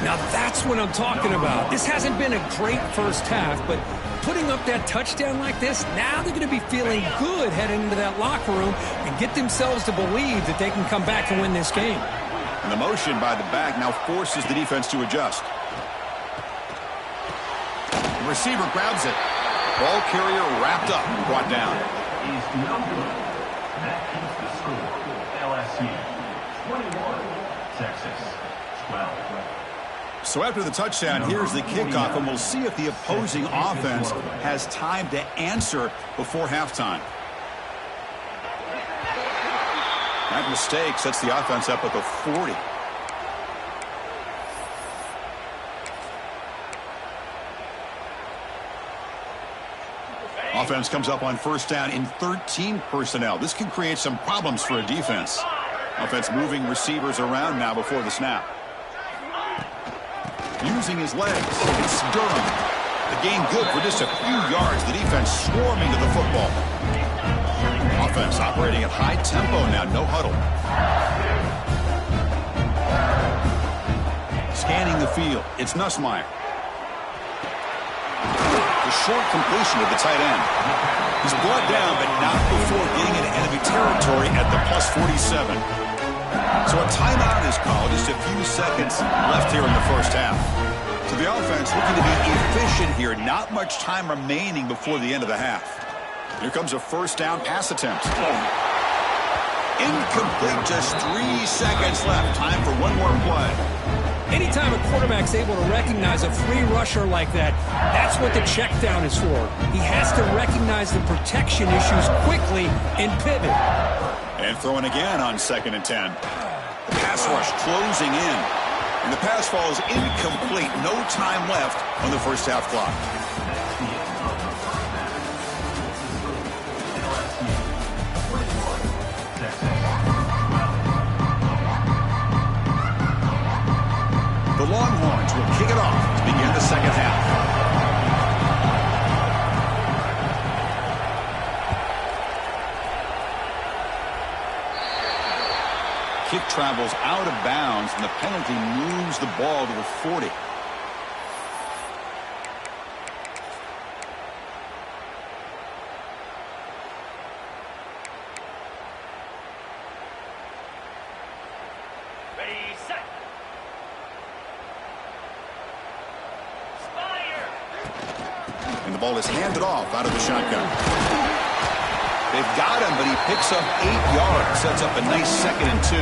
Now that's what I'm talking about. This hasn't been a great first half, but putting up that touchdown like this, now they're going to be feeling good heading into that locker room and get themselves to believe that they can come back and win this game. And the motion by the back now forces the defense to adjust. The receiver grabs it. Ball carrier wrapped up and brought down. Is no good. That keeps the score. LSU 21, Texas 12. So after the touchdown, here's the kickoff, and we'll see if the opposing offense has time to answer before halftime. That mistake sets the offense up at the 40. Offense comes up on first down in 13 personnel. This can create some problems for a defense. Offense moving receivers around now before the snap. Using his legs, it's Durham. The gain good for just a few yards. The defense swarming to the football. Offense operating at high tempo now, no huddle. Scanning the field, it's Nussmeier. The short completion to the tight end. He's brought down, but not before getting into enemy territory at the plus 47. So a timeout is called, just a few seconds left here in the first half. So the offense looking to be efficient here. Not much time remaining before the end of the half. Here comes a first down pass attempt. Incomplete, just 3 seconds left. Time for one more play. Anytime a quarterback's able to recognize a free rusher like that, that's what the check down is for. He has to recognize the protection issues quickly and pivot. And throwing again on 2nd and 10. The pass rush closing in. And the pass falls incomplete. No time left on the first half clock. The Longhorns will kick it off to begin the second half. Kick travels out of bounds, and the penalty moves the ball to the 40. Ready, set. And the ball is handed off out of the shotgun. They've got him, but he picks up 8 yards. Sets up a nice 2nd and 2.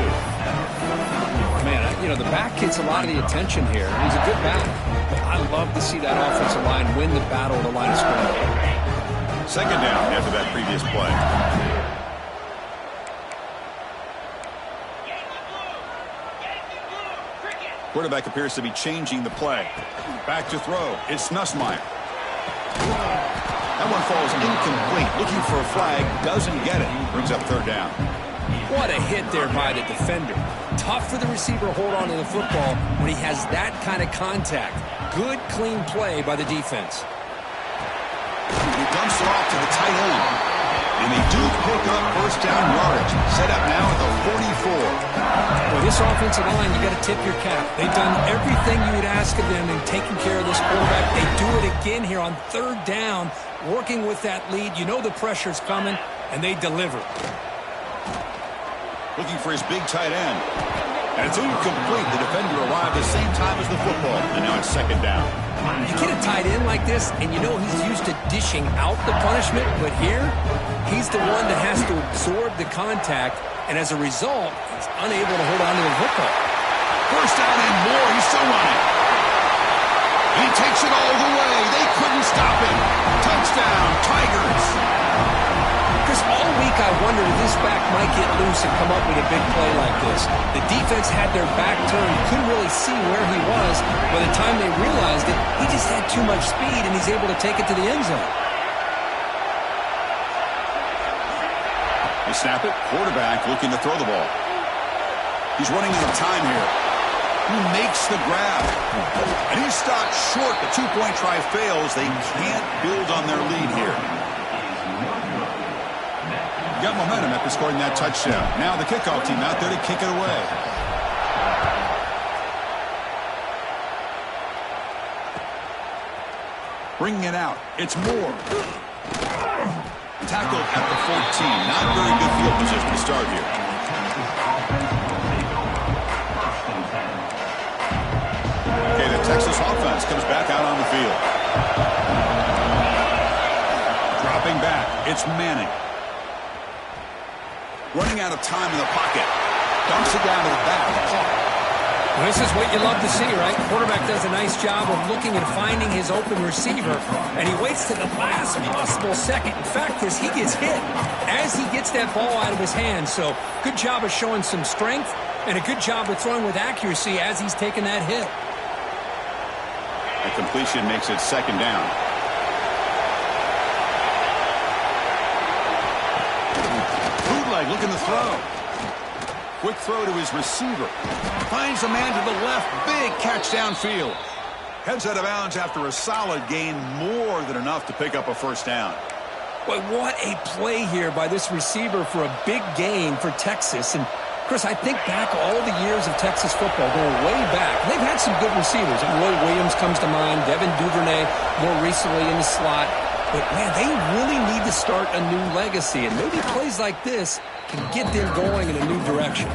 Man, you know, the back gets a lot of the attention here. He's a good back. But I love to see that offensive line win the battle at the line of scrimmage. Second down after that previous play. Quarterback appears to be changing the play. Back to throw. It's Nussmeier. That one falls incomplete. Looking for a flag. Doesn't get it. Brings up 3rd down. What a hit there by the defender. Tough for the receiver to hold on to the football when he has that kind of contact. Good, clean play by the defense. He dumps it off to the tight end. And they do pick up first down yardage. Set up now at the 44. Well, this offensive line, you got to tip your cap. They've done everything you would ask of them in taking care of this quarterback. They do it again here on 3rd down, working with that lead. You know the pressure's coming, and they deliver. Looking for his big tight end. And it's incomplete. The defender arrived at the same time as the football. And now it's 2nd down. You get a tight end like this, and you know he's used to dishing out the punishment, but here, he's the one that has to absorb the contact, and as a result, he's unable to hold on to the football. First down and more. He's still running. He takes it all the way. They couldn't stop him. Touchdown, Tigers. Chris, all week I wondered if this back might get loose and come up with a big play like this. The defense had their back turned, couldn't really see where he was. By the time they realized it, he just had too much speed, and he's able to take it to the end zone. They snap it. Quarterback looking to throw the ball. He's running out of time here. He makes the grab. And he's stopped short. The 2-point try fails. They can't build on their lead here. Got momentum after scoring that touchdown. Now the kickoff team out there to kick it away. Bringing it out. It's Moore. Tackled at the 14. Not very good field position to start here. Okay, the Texas offense comes back out on the field. Dropping back. It's Manning. Running out of time in the pocket. Dumps it down to the back. Well, this is what you love to see, right? The quarterback does a nice job of looking and finding his open receiver, and he waits to the last possible second. In fact, Chris, he gets hit as he gets that ball out of his hand. So good job of showing some strength and a good job of throwing with accuracy as he's taking that hit. The completion makes it second down. Bootleg looking to throw. Quick throw to his receiver. Finds a man to the left. Big catch downfield. Heads out of bounds after a solid gain. More than enough to pick up a first down. Boy, what a play here by this receiver for a big gain for Texas. And, Chris, I think back all the years of Texas football, going way back. They've had some good receivers. Roy Williams comes to mind. Devin Duvernay more recently in the slot. But, man, they really need to start a new legacy. And maybe plays like this can get them going in a new direction.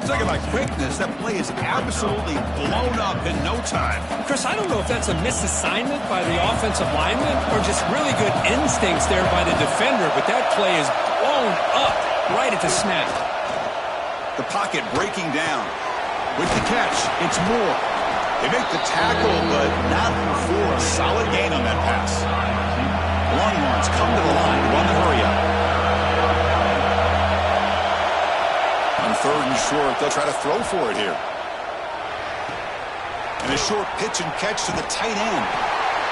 Talking about quickness, that play is absolutely blown up in no time. Chris, I don't know if that's a misassignment by the offensive lineman or just really good instincts there by the defender, but that play is blown up right at the snap. The pocket breaking down. With the catch, it's Moore. They make the tackle, but not for a solid gain on that pass. Longhorns come to the line, run the hurry up. On third and short, they'll try to throw for it here. And a short pitch and catch to the tight end.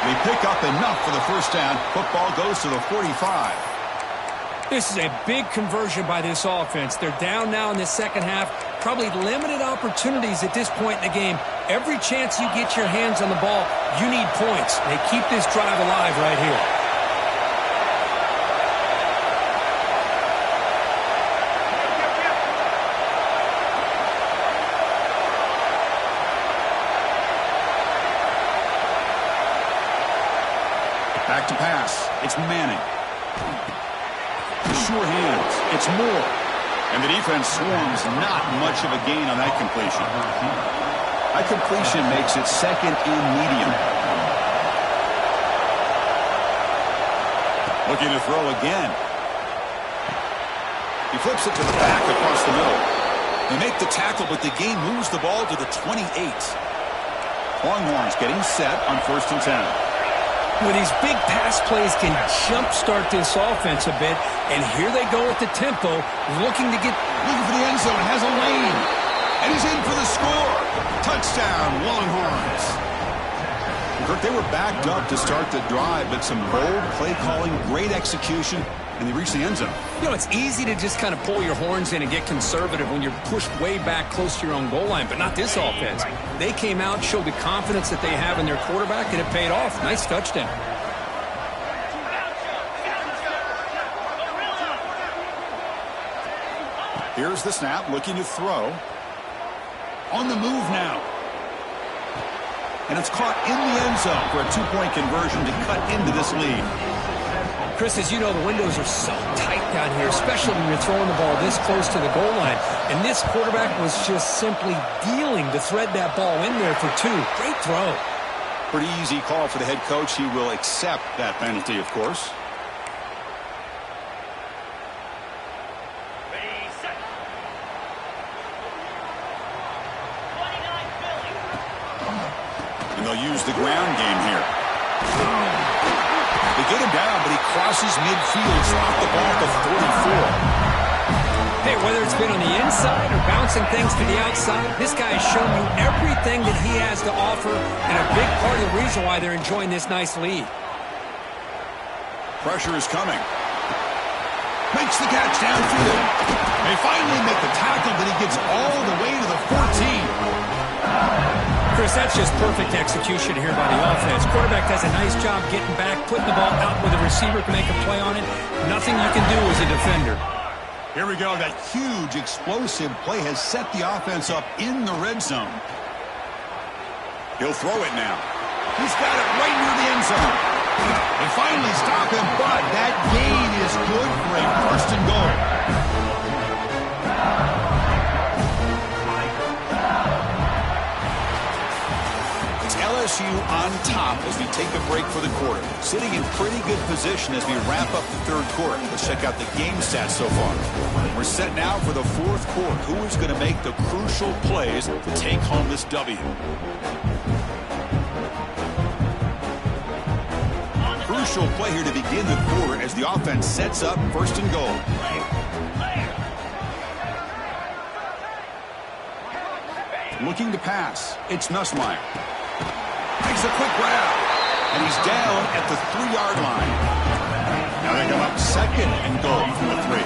They pick up enough for the first down. Football goes to the 45. This is a big conversion by this offense. They're down now in the second half. Probably limited opportunities at this point in the game. Every chance you get your hands on the ball, you need points. They keep this drive alive right here. Back to pass. It's Manning. Sure hands. It's Moore. And the defense swarms. Not much of a gain on that completion. That completion makes it second and medium. Looking to throw again. He flips it to the back across the middle. They make the tackle, but the game moves the ball to the 28. Longhorns getting set on 1st and 10. Well, these big pass plays can jumpstart this offense a bit, and here they go with the tempo, looking for the end zone, has a lane, and he's in for the score. Touchdown, Longhorns. Kirk, they were backed up to start the drive, but some bold play calling, great execution, and they reached the end zone. You know, it's easy to just kind of pull your horns in and get conservative when you're pushed way back close to your own goal line, but not this offense. They came out, showed the confidence that they have in their quarterback, and it paid off. Nice touchdown. Here's the snap, looking to throw. On the move now. And it's caught in the end zone for a 2-point conversion to cut into this lead. Chris, as you know, the windows are so tight down here, especially when you're throwing the ball this close to the goal line. And this quarterback was just simply dealing to thread that ball in there for 2. Great throw. Pretty easy call for the head coach. He will accept that penalty, of course. And they'll use the ground game here. They get him down, but he crosses midfield, stop the ball at the 44. Hey, whether it's been on the inside or bouncing things to the outside, this guy has shown you everything that he has to offer, and a big part of the reason why they're enjoying this nice lead. Pressure is coming. Makes the catch downfield. They finally make the tackle, but he gets all the way to the 14. Chris, that's just perfect execution here by the offense. Quarterback does a nice job getting back, putting the ball out where the receiver can make a play on it. Nothing you can do as a defender. Here we go. That huge, explosive play has set the offense up in the red zone. He'll throw it now. He's got it right near the end zone. They finally stop him, but that gain is good for a first and goal. It's LSU on top as we take a break for the quarter. Sitting in pretty good position as we wrap up the third quarter. Let's check out the game stats so far. We're set now for the fourth quarter. Who is going to make the crucial plays to take home this W? Crucial play here to begin the quarter as the offense sets up first and goal. Looking to pass. It's Nussmeier. Makes a quick grab. And he's down at the 3-yard line. Now they come up second and goal from the 3.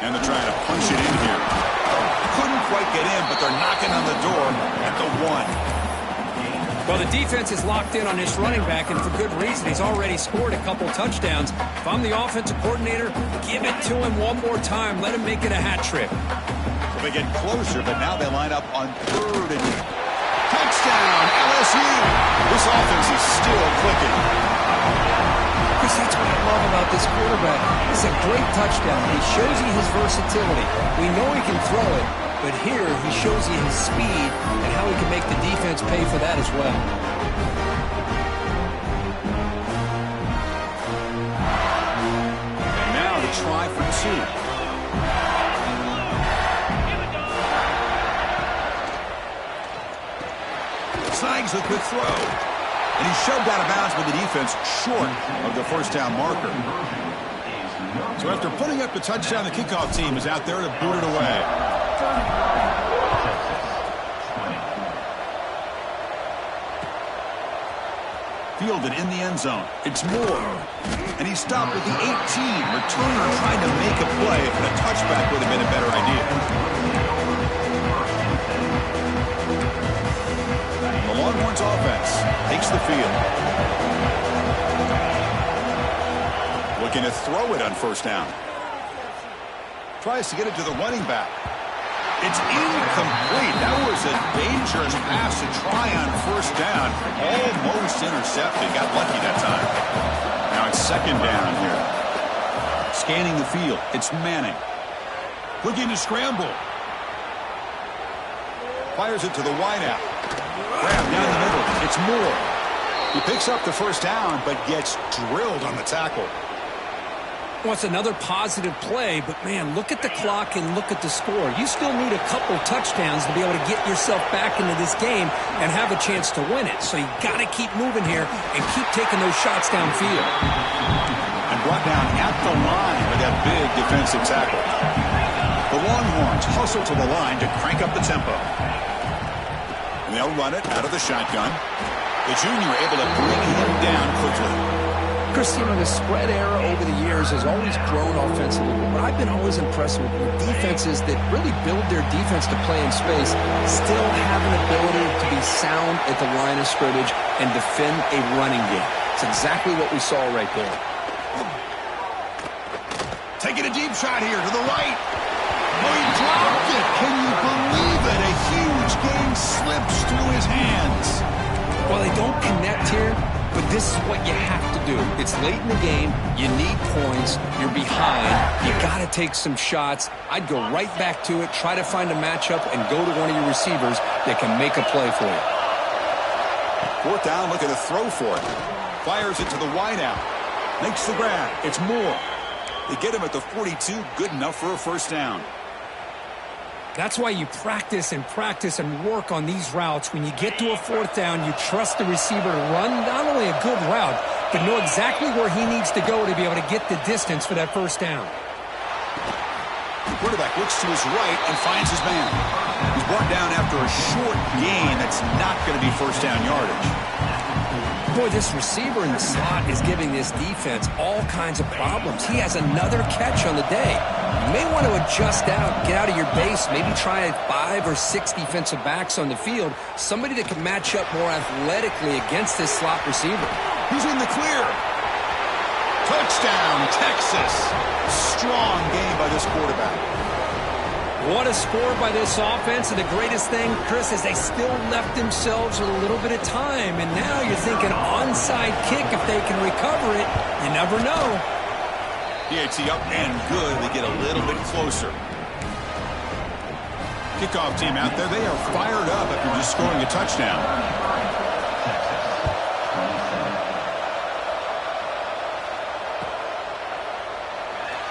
And they're trying to punch it in here. Couldn't quite get in, but they're knocking on the door at the 1. Well, the defense is locked in on this running back, and for good reason. He's already scored a couple touchdowns. If I'm the offensive coordinator, give it to him one more time. Let him make it a hat trick. Well, they get closer, but now they line up on 3rd and touchdown, LSU. This offense is still clicking. Chris, that's what I love about this quarterback. It's a great touchdown. He shows you his versatility. We know he can throw it, but here he shows you his speed and how he can make the defense pay for that as well. And now to try for 2. Snags a quick throw. And he's shoved out of bounds with the defense short of the first down marker. So after putting up the touchdown, the kickoff team is out there to boot it away. Fielded in the end zone. It's Moore. And he's stopped at the 18. Returner trying to make a play, but a touchback would have been a better idea. The Longhorns offense takes the field. Looking to throw it on first down. Tries to get it to the running back. It's incomplete. That was a dangerous pass to try on first down. Almost intercepted. Got lucky that time. Now it's second down here. Scanning the field. It's Manning. Looking to scramble. Fires it to the wideout. Grab down the middle. It's Moore. He picks up the first down, but gets drilled on the tackle. Well, it's another positive play, but, man, look at the clock and look at the score. You still need a couple touchdowns to be able to get yourself back into this game and have a chance to win it. So you got to keep moving here and keep taking those shots downfield. And brought down at the line with that big defensive tackle. The Longhorns hustle to the line to crank up the tempo. And they'll run it out of the shotgun. The junior able to bring him down quickly. Chris, you know, the spread era over the years has always grown offensively, but I've been always impressed with defenses that really build their defense to play in space, still have an ability to be sound at the line of scrimmage and defend a running game. It's exactly what we saw right there. Taking a deep shot here to the right. Oh, he dropped it. Can you believe it? A huge game slips through his hands. Well, they don't connect here, but this is what you have to do. It's late in the game. You need points. You're behind. You got to take some shots. I'd go right back to it, try to find a matchup, and go to one of your receivers that can make a play for you. Fourth down, looking to throw for it. Fires it to the wideout. Makes the grab. It's Moore. They get him at the 42. Good enough for a first down. That's why you practice and work on these routes. When you get to a fourth down, you trust the receiver to run not only a good route, but know exactly where he needs to go to be able to get the distance for that first down. The quarterback looks to his right and finds his man. He's brought down after a short gain that's not going to be first down yardage. Boy, this receiver in the slot is giving this defense all kinds of problems. He has another catch on the day. You may want to adjust out, get out of your base, maybe try 5 or 6 defensive backs on the field, somebody that can match up more athletically against this slot receiver. He's in the clear. Touchdown, Texas. Strong game by this quarterback. What a score by this offense, and the greatest thing, Chris, is they still left themselves with a little bit of time, and now you're thinking onside kick if they can recover it. You never know. PAT up and good. They get a little bit closer. Kickoff team out there. They are fired up after just scoring a touchdown.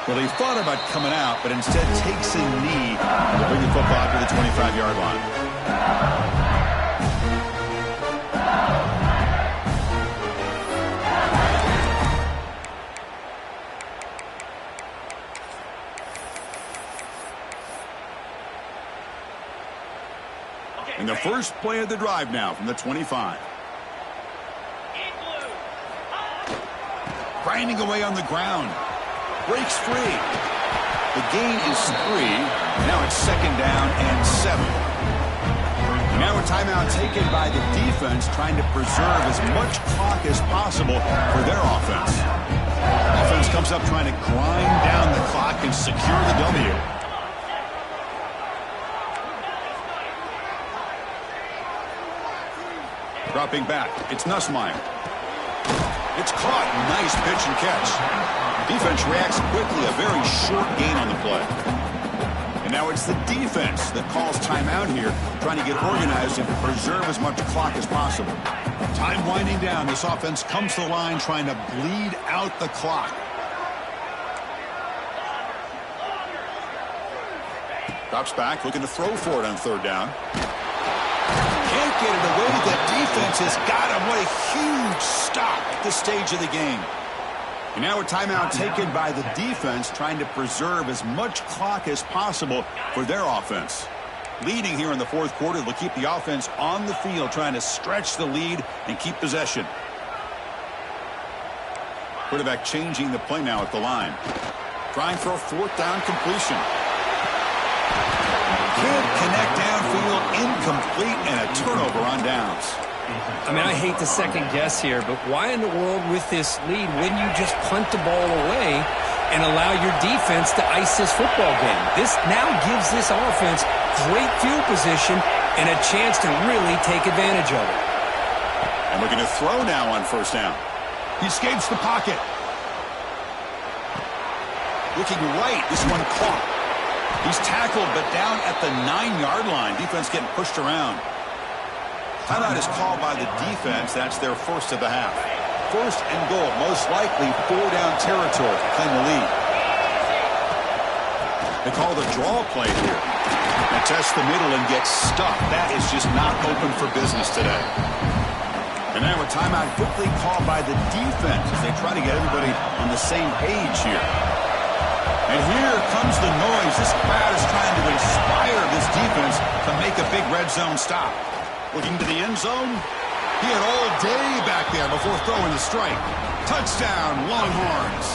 Well, he thought about coming out, but instead takes a knee to bring the football to the 25-yard line. And the first play of the drive now from the 25. Grinding away on the ground. Breaks free. The gain is 3. Now it's 2nd down and 7. Now a timeout taken by the defense, trying to preserve as much clock as possible for their offense. Offense comes up trying to grind down the clock and secure the W. Dropping back, it's Nussmeier. It's caught. Nice pitch and catch. Defense reacts quickly. A very short gain on the play. And now it's the defense that calls timeout here, trying to get organized and preserve as much clock as possible. Time winding down. This offense comes to the line trying to bleed out the clock. Drops back, looking to throw for it on 3rd down. Can't get it away. The defense has got him. What a huge stop at this stage of the game. And now a timeout taken by the defense, trying to preserve as much clock as possible for their offense. Leading here in the 4th quarter, they'll keep the offense on the field, trying to stretch the lead and keep possession. Quarterback changing the play now at the line. Trying for a 4th down completion. Can't connect downfield, incomplete, and a turnover on downs. I mean, I hate to second guess here, but why in the world with this lead wouldn't you just punt the ball away and allow your defense to ice this football game? This now gives this offense great field position and a chance to really take advantage of it. And looking to throw now on 1st down. He escapes the pocket. Looking right, this one caught. He's tackled, but down at the 9-yard line. Defense getting pushed around. Timeout is called by the defense. That's their first of the half. 1st and goal, most likely 4-down territory to claim the lead. They call the draw play here. And test the middle and get stuck. That is just not open for business today. And now a timeout quickly called by the defense as they try to get everybody on the same page here. And here comes the noise. This crowd is trying to inspire this defense to make a big red zone stop. Looking to the end zone. He had all day back there before throwing the strike. Touchdown, Longhorns.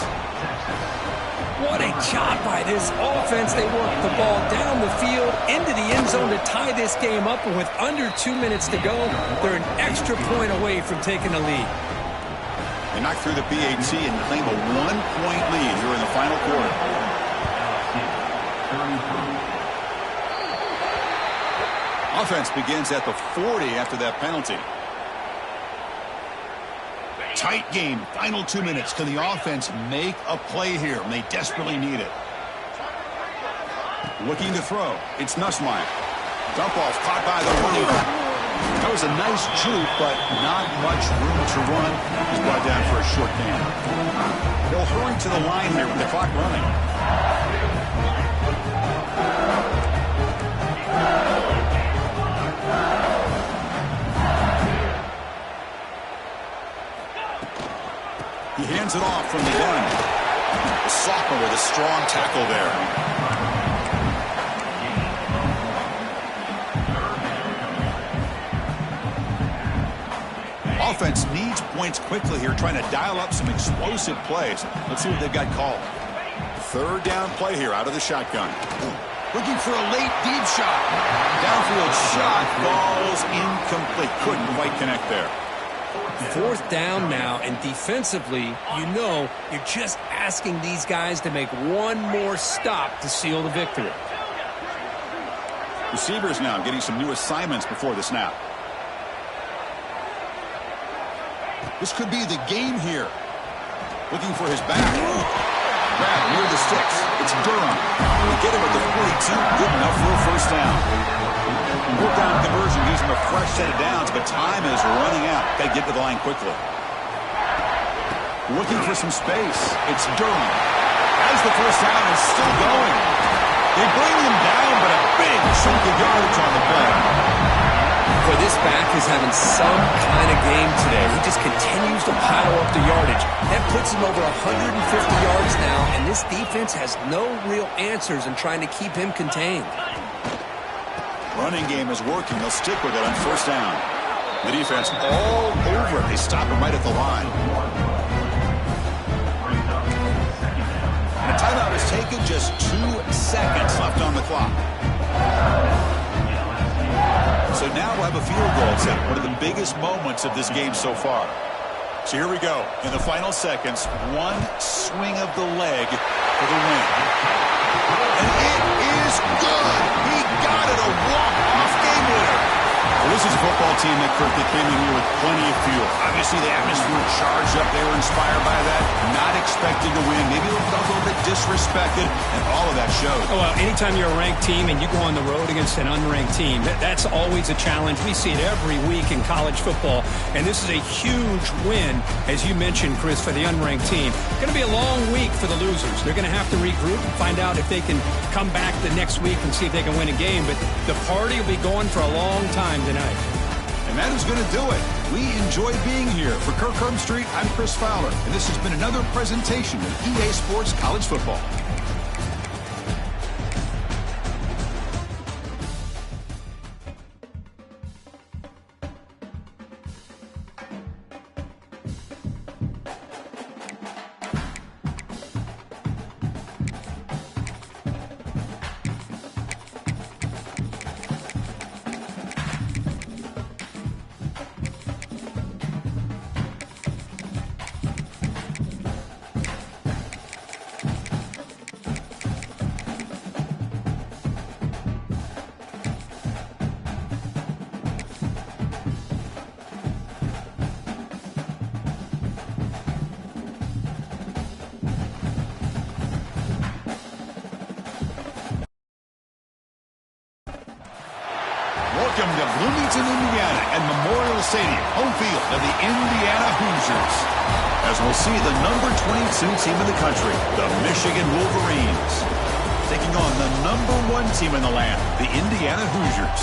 What a job by this offense. They work the ball down the field into the end zone to tie this game up. And with under 2 minutes to go, they're an extra point away from taking the lead. They knock through the PAT and claim a 1-point lead here in the final quarter. Offense begins at the 40 after that penalty. Tight game, final 2 minutes. Can the offense make a play here? And they desperately need it. Looking to throw. It's Nussmeier. Dump off caught by the running back. That was a nice juke, but not much room to run. He's brought down for a short gain. They'll hurry to the line here with the clock running. He hands it off from the gun. The sophomore with a strong tackle there. Offense needs points quickly here, trying to dial up some explosive plays. Let's see what they've got called. 3rd down play here out of the shotgun. Looking for a late deep shot. Downfield shot falls incomplete. Couldn't quite connect there. 4th down now, and defensively, you know, you're just asking these guys to make one more stop to seal the victory. Receivers now getting some new assignments before the snap. This could be the game here. Looking for his back. Grab near the sticks. It's Durham. We get him at the 42. Good enough for a first down. 4th down conversion gives him a fresh set of downs, but time is running out. Got to get to the line quickly. Looking for some space. It's Durham. As the first down is still going. They bring him down, but a big chunk of yardage on the play. For this back is having some kind of game today. He just continues to pile up the yardage. That puts him over 150 yards now, and this defense has no real answers in trying to keep him contained. Running game is working. They'll stick with it on first down. The defense all over it. They stop him right at the line. The timeout is taken. Just 2 seconds left on the clock. So now we'll have a field goal attempt, one of the biggest moments of this game so far. So here we go. In the final seconds, one swing of the leg for the win. And it is good. He got it, a walk-off game winner. Well, this is a football team that came in here with plenty of fuel. Obviously, the atmosphere charged up. They were inspired by that, not expecting to win. Maybe a little bit disrespected, and all of that showed. Oh, well, anytime you're a ranked team and you go on the road against an unranked team, that's always a challenge. We see it every week in college football, and this is a huge win, as you mentioned, Chris, for the unranked team. Going to be a long week for the losers. They're going to have to regroup and find out if they can come back the next week and see if they can win a game, but the party will be going for a long time tonight. And that is going to do it. We enjoy being here. For Kirk Herbstreit, I'm Chris Fowler, and this has been another presentation of EA Sports College Football. Welcome to Bloomington, Indiana, and Memorial Stadium, home field of the Indiana Hoosiers. As we'll see the number 22 team in the country, the Michigan Wolverines, taking on the number 1 team in the land, the Indiana Hoosiers.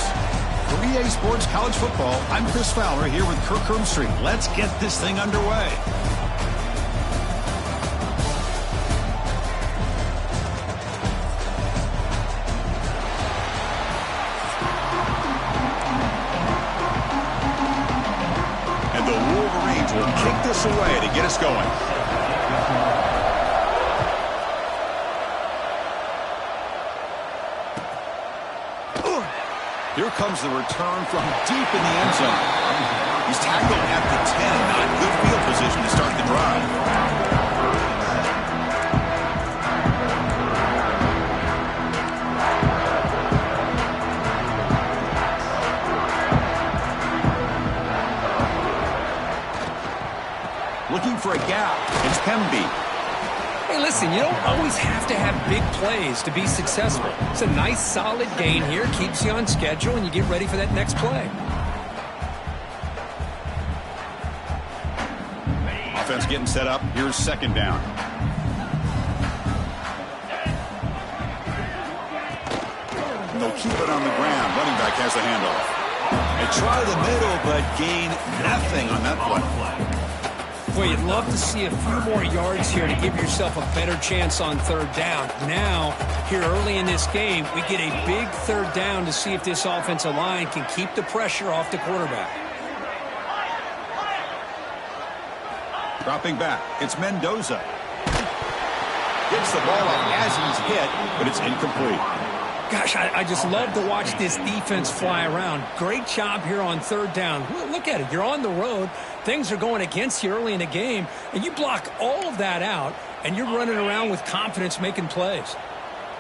For EA Sports College Football, I'm Chris Fowler here with Kirk Herbstreit. Let's get this thing underway. Will kick this away to get us going. Here comes the return from deep in the end zone. He's tackled at the 10, not good field position to start the drive. Looking for a gap. It's Pemby. Hey, listen, you don't always have to have big plays to be successful. It's a nice, solid gain here. Keeps you on schedule, and you get ready for that next play. Offense getting set up. Here's second down. And they'll keep it on the ground. Running back has the handoff. They try the middle, but gain nothing on that play. Boy, you'd love to see a few more yards here to give yourself a better chance on third down. Now, here early in this game, we get a big third down to see if this offensive line can keep the pressure off the quarterback. Dropping back, it's Mendoza. Gets the ball off as he's hit, but it's incomplete. Gosh, I just love to watch this defense fly around. Great job here on third down. Look at it. You're on the road. Things are going against you early in the game, and you block all of that out, and you're running around with confidence making plays.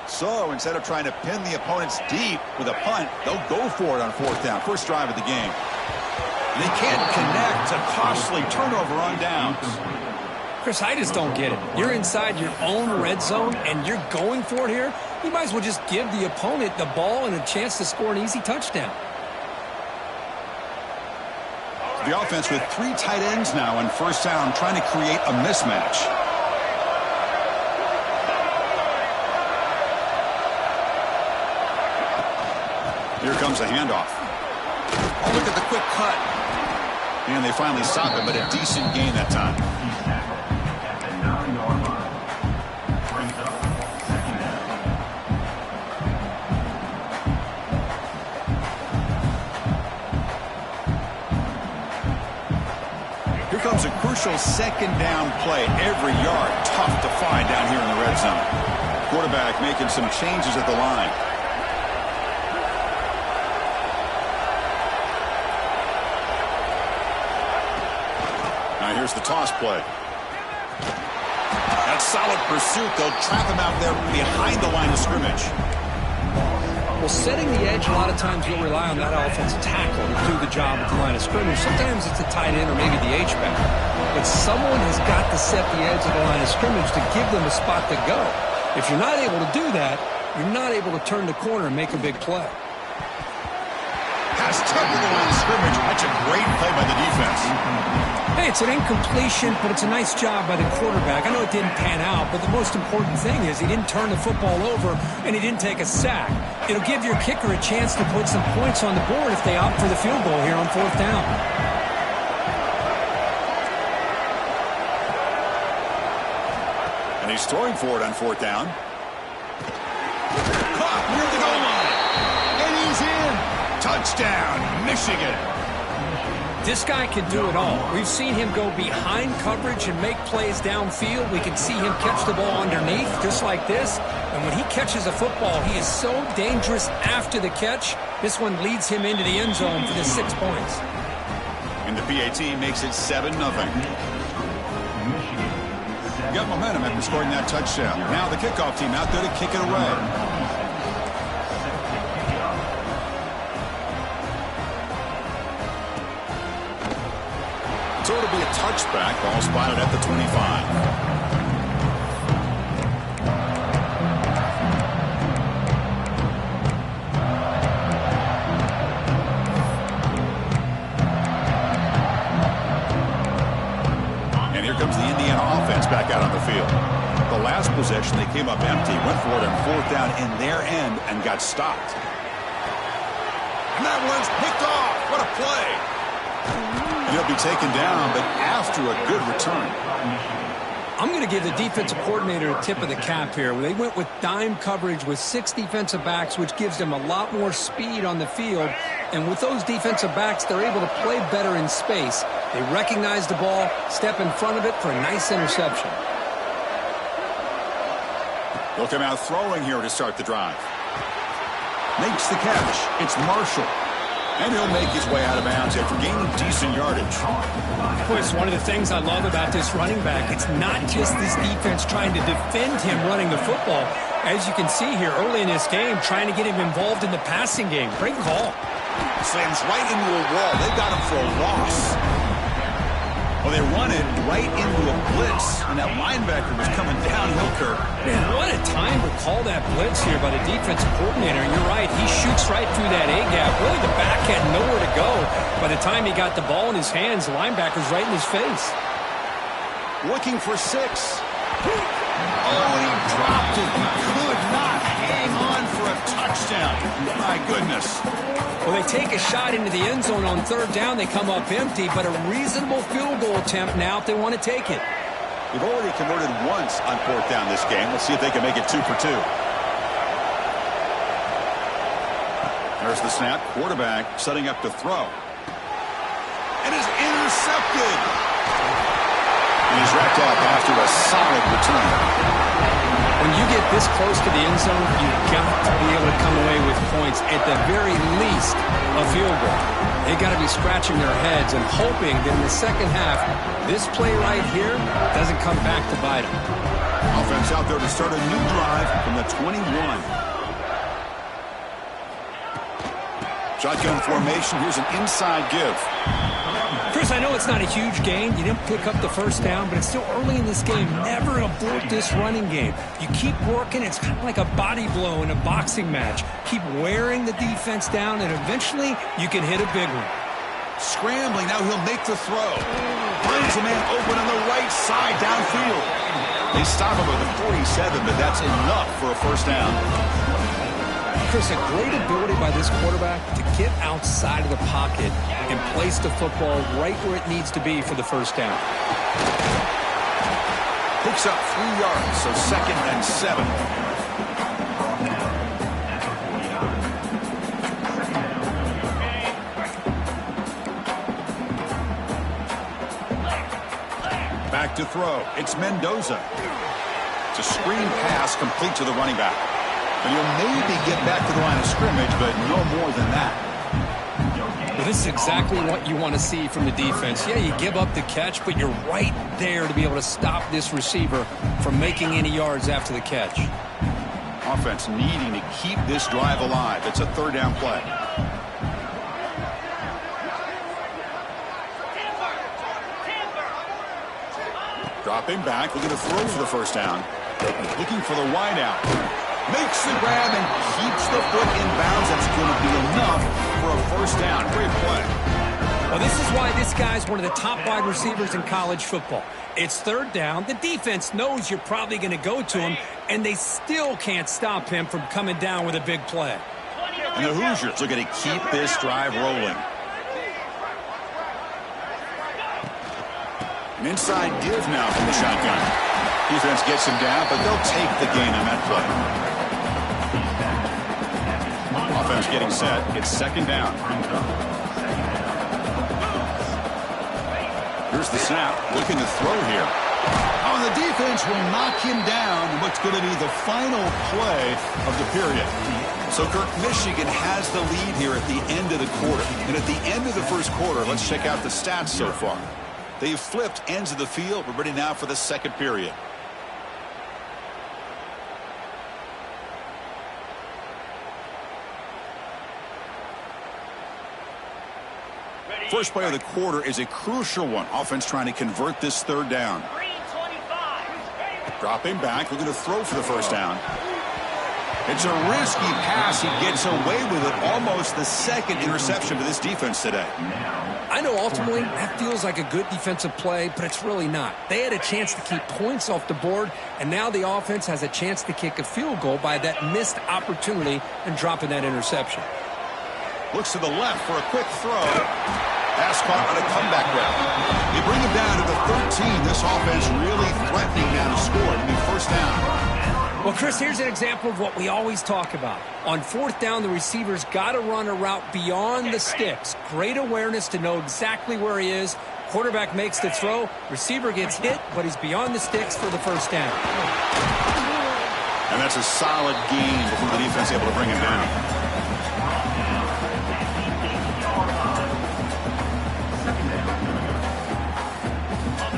So instead of trying to pin the opponents deep with a punt, they'll go for it on fourth down. First drive of the game. And they can't connect. A costly turnover on downs. Chris, I just don't get it. You're inside your own red zone, and you're going for it here. You might as well just give the opponent the ball and a chance to score an easy touchdown. The offense with 3 tight ends now on first down, trying to create a mismatch. Here comes a handoff. Oh, look at the quick cut. And they finally stop it, but a decent gain that time. He's tackled at the 9-yard line. Brings up second down. Here comes a crucial second down play. Every yard tough to find down here in the red zone. Quarterback making some changes at the line. Here's the toss play. That's solid pursuit. They'll trap him out there behind the line of scrimmage. Well, setting the edge, a lot of times you'll rely on that offensive tackle to do the job at the line of scrimmage. Sometimes it's a tight end or maybe the H-back. But someone has got to set the edge of the line of scrimmage to give them a spot to go. If you're not able to do that, you're not able to turn the corner and make a big play. Has tackled the line of scrimmage. That's a great play by the defense. Hey, it's an incompletion, but it's a nice job by the quarterback. I know it didn't pan out, but the most important thing is he didn't turn the football over and he didn't take a sack. It'll give your kicker a chance to put some points on the board if they opt for the field goal here on fourth down. And he's throwing for it on fourth down. Caught near the goal line. And he's in. Touchdown, Michigan. This guy can do it all. We've seen him go behind coverage and make plays downfield. We can see him catch the ball underneath just like this. And when he catches a football, he is so dangerous after the catch. This one leads him into the end zone for the 6 points. And the PAT makes it 7-0. Got momentum after scoring that touchdown. Now the kickoff team out there to kick it away. So it'll be a touchback, ball spotted at the 25. And here comes the Indiana offense back out on the field. The last possession, they came up empty, went for it on fourth down in their end and got stopped. And that one's picked off. What a play. He'll be taken down, but after a good return. I'm going to give the defensive coordinator a tip of the cap here. They went with dime coverage with 6 defensive backs, which gives them a lot more speed on the field. And with those defensive backs, they're able to play better in space. They recognize the ball, step in front of it for a nice interception. They'll come out throwing here to start the drive. Makes the catch. It's Marshall. And he'll make his way out of bounds after gaining decent yardage. Chris, one of the things I love about this running back, it's not just this defense trying to defend him running the football. As you can see here early in this game, trying to get him involved in the passing game. Great call. Slams right into a wall. They got him for a loss. Well, they run it right into a blitz, and that linebacker was coming downhill, Kirk. Man, what a time to call that blitz here by the defensive coordinator. And you're right, he shoots right through that A-gap. Really, the back had nowhere to go. By the time he got the ball in his hands, the linebacker's right in his face. Looking for 6. Oh, and he dropped it. He could not hang on for a touchdown. My goodness. Well, they take a shot into the end zone on third down. They come up empty, but a reasonable field goal attempt now if they want to take it. They've already converted once on fourth down this game. Let's see if they can make it 2 for 2. There's the snap. Quarterback setting up to throw. And is intercepted. And he's racked up after a solid return. When When you get this close to the end zone, you've got to be able to come away with points, at the very least, a field goal. They've got to be scratching their heads and hoping that in the second half, this play right here doesn't come back to bite them. Offense out there to start a new drive from the 21. Shotgun formation. Here's an inside give. Chris, I know it's not a huge gain. You didn't pick up the first down, but it's still early in this game. Never abort this running game. You keep working. It's kind of like a body blow in a boxing match. Keep wearing the defense down, and eventually you can hit a big one. Scrambling. Now he'll make the throw. Finds a man open on the right side downfield. They stop him at the 47, but that's enough for a first down. Chris, a great ability by this quarterback to get outside of the pocket and place the football right where it needs to be for the first down. Picks up 3 yards, so 2nd and 7. Back to throw. It's Mendoza. It's a screen pass complete to the running back. And he'll maybe get back to the line of scrimmage, but no more than that. Well, this is exactly what you want to see from the defense. Yeah, you give up the catch, but you're right there to be able to stop this receiver from making any yards after the catch. Offense needing to keep this drive alive. It's a 3rd down play. Dropping back, looking to throw for the first down. Looking for the wide out. Makes the grab and keeps the foot in bounds. That's going to be enough for a first down. Great play. Well, this is why this guy's one of the top wide receivers in college football. It's 3rd down. The defense knows you're probably going to go to him, and they still can't stop him from coming down with a big play. And the Hoosiers looking to keep this drive rolling. An inside give now from the shotgun. Defense gets him down, but they'll take the gain on that play. Offense getting set. It's 2nd down. Here's the snap. Looking to throw here. Oh, the defense will knock him down in what's going to be the final play of the period. So, Kirk, Michigan has the lead here at the end of the quarter. And at the end of the first quarter, let's check out the stats so far. They've flipped ends of the field. We're ready now for the second period. First play of the quarter is a crucial one. Offense trying to convert this 3rd down. Dropping back, looking to throw for the first down. It's a risky pass. He gets away with it. Almost the 2nd interception for this defense today. I know ultimately that feels like a good defensive play, but it's really not. They had a chance to keep points off the board, and now the offense has a chance to kick a field goal by that missed opportunity and dropping that interception. Looks to the left for a quick throw. Pass caught on a comeback route. They bring him down to the 13. This offense really threatening now to score. It'll be first down. Well, Chris, here's an example of what we always talk about. On 4th down, the receiver's got to run a route beyond the sticks. Great awareness to know exactly where he is. Quarterback makes the throw. Receiver gets hit, but he's beyond the sticks for the first down. And that's a solid gain before the defense able to bring him down.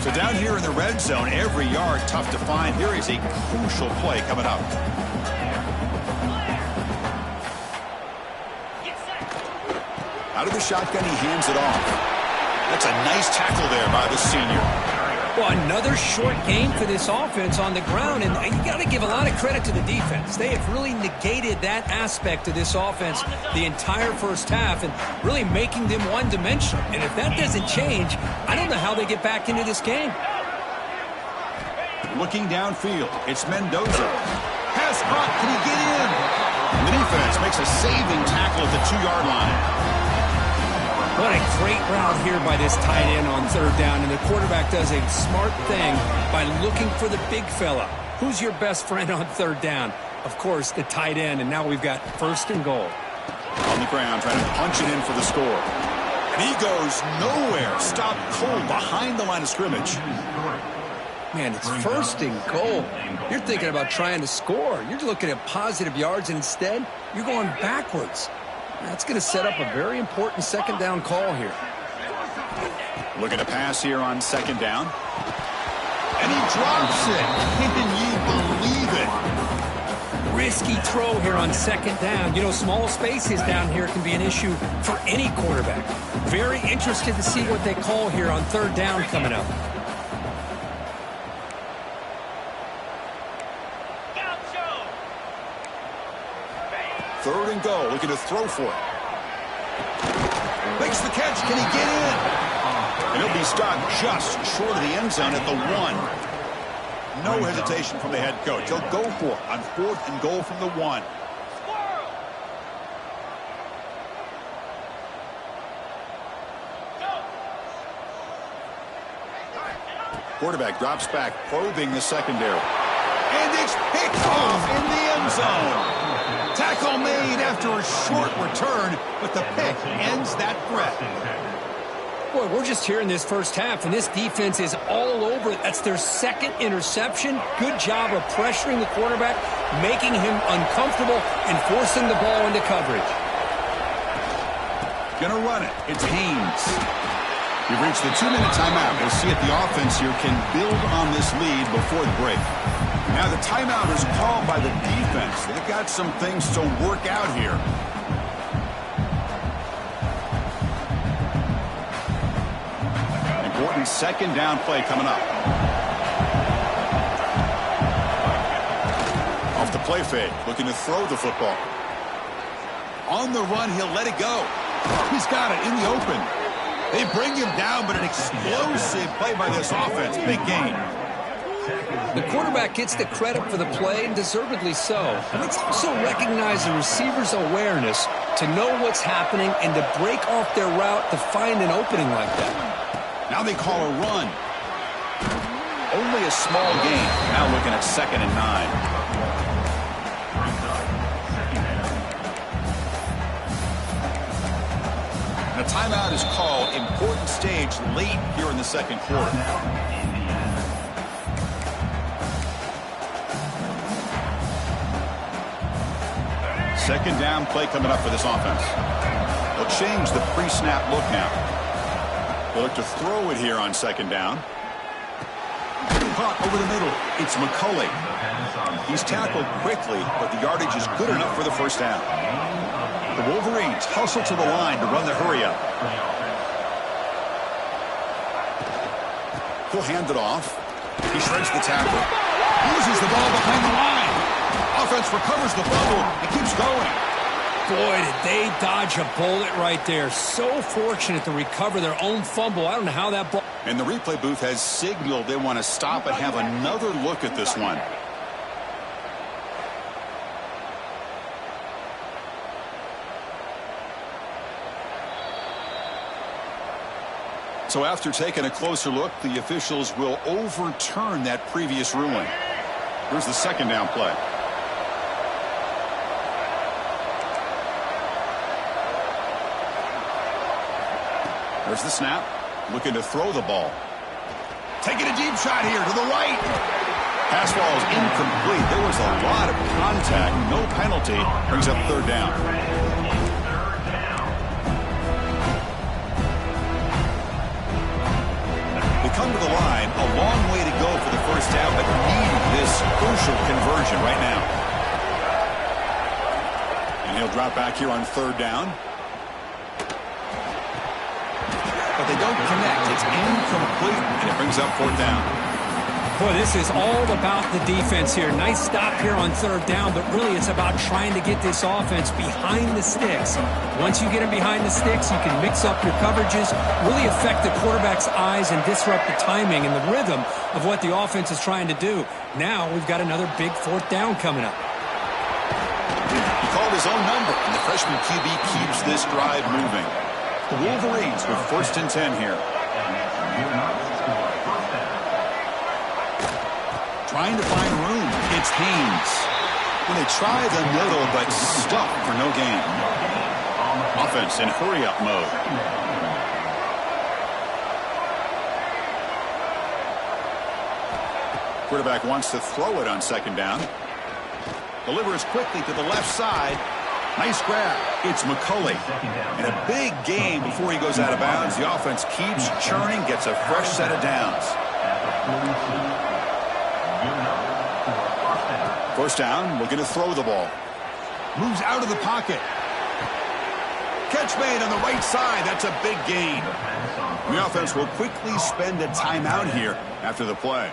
So down here in the red zone, every yard tough to find. Here is a crucial play coming up. Out of the shotgun, he hands it off. That's a nice tackle there by the senior. Well, another short game for this offense on the ground, and you got to give a lot of credit to the defense. They have really negated that aspect of this offense the entire first half and really making them one-dimensional. And if that doesn't change, I don't know how they get back into this game. Looking downfield, it's Mendoza. Pass caught, can he get in? And the defense makes a saving tackle at the 2-yard line. What a great route here by this tight end on 3rd down, and the quarterback does a smart thing by looking for the big fella. Who's your best friend on 3rd down? Of course, the tight end, and now we've got 1st and goal. On the ground, trying to punch it in for the score. And he goes nowhere. Stopped cold behind the line of scrimmage. Man, it's first and goal. You're thinking about trying to score. You're looking at positive yards, and instead, you're going backwards. That's going to set up a very important second down call here. Looking to pass here on second down. And he drops it. Can you believe it? Risky throw here on second down. You know, small spaces down here can be an issue for any quarterback. Very interested to see what they call here on third down coming up. Third and goal, looking to throw for it. Makes the catch. Can he get in? And he'll be stopped just short of the end zone at the 1. No hesitation from the head coach. He'll go for it on fourth and goal from the 1. Quarterback drops back, probing the secondary. And it's picked off in the end zone. Tackle made after a short return, but the pick ends that threat. Boy, we're just here in this first half, and this defense is all over it. That's their second interception. Good job of pressuring the quarterback, making him uncomfortable, and forcing the ball into coverage. Gonna run it. It's Haynes. We've reached the 2-minute timeout. We'll see if the offense here can build on this lead before the break. Now the timeout is called by the defense. They've got some things to work out here. Important second down play coming up. Off the play fake, looking to throw the football. On the run, he'll let it go. He's got it in the open. They bring him down, but an explosive play by this offense. Big gain. The quarterback gets the credit for the play, and deservedly so. But let's also recognize the receiver's awareness to know what's happening and to break off their route to find an opening like that. Now they call a run. Only a small gain. Now looking at 2nd and 9. A timeout is called. Important stage late here in the second quarter. Second down play coming up for this offense. They'll change the pre-snap look now. They'll look to throw it here on second down. Caught over the middle. It's McCulley. He's tackled quickly, but the yardage is good enough for the first down. The Wolverines hustle to the line to run the hurry-up. He'll hand it off. He shreds the tackle. Uses the ball behind the line. Offense recovers the fumble and keeps going. Boy, did they dodge a bullet right there. So fortunate to recover their own fumble. I don't know how that ball... And the replay booth has signaled they want to stop and have another look at this one. So after taking a closer look, the officials will overturn that previous ruling. Here's the second down play. There's the snap. Looking to throw the ball. Taking a deep shot here to the right. Pass ball is incomplete. There was a lot of contact. No penalty. Brings up third down. Come to the line, a long way to go for the first down, but need this crucial conversion right now. And he'll drop back here on third down. But they don't connect. It's incomplete, and it brings up fourth down. Boy, this is all about the defense here. Nice stop here on third down, but really it's about trying to get this offense behind the sticks. Once you get them behind the sticks, you can mix up your coverages, really affect the quarterback's eyes and disrupt the timing and the rhythm of what the offense is trying to do. Now we've got another big fourth down coming up. He called his own number, and the freshman QB keeps this drive moving. The Wolverines with 1st and 10 here. Trying to find room. It's Haynes. When they try the middle, but stuck for no gain. Offense in hurry-up mode. Quarterback wants to throw it on second down. Delivers quickly to the left side. Nice grab. It's McCulley. And a big gain before he goes out of bounds. The offense keeps churning, gets a fresh set of downs. First down, looking to throw the ball. Moves out of the pocket. Catch made on the right side. That's a big gain. The offense will quickly spend a timeout here after the play.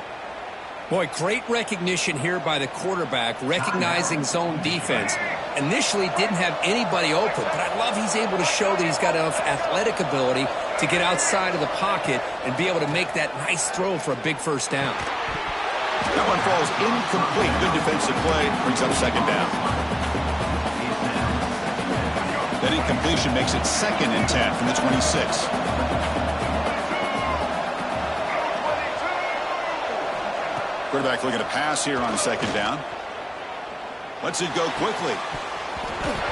Boy, great recognition here by the quarterback, recognizing zone defense. Initially didn't have anybody open, but I love he's able to show that he's got enough athletic ability to get outside of the pocket and be able to make that nice throw for a big first down. That one falls incomplete. Good defensive play. Brings up second down. That incompletion makes it 2nd and 10 from the 26. Quarterback looking to pass here on second down. Lets it go quickly.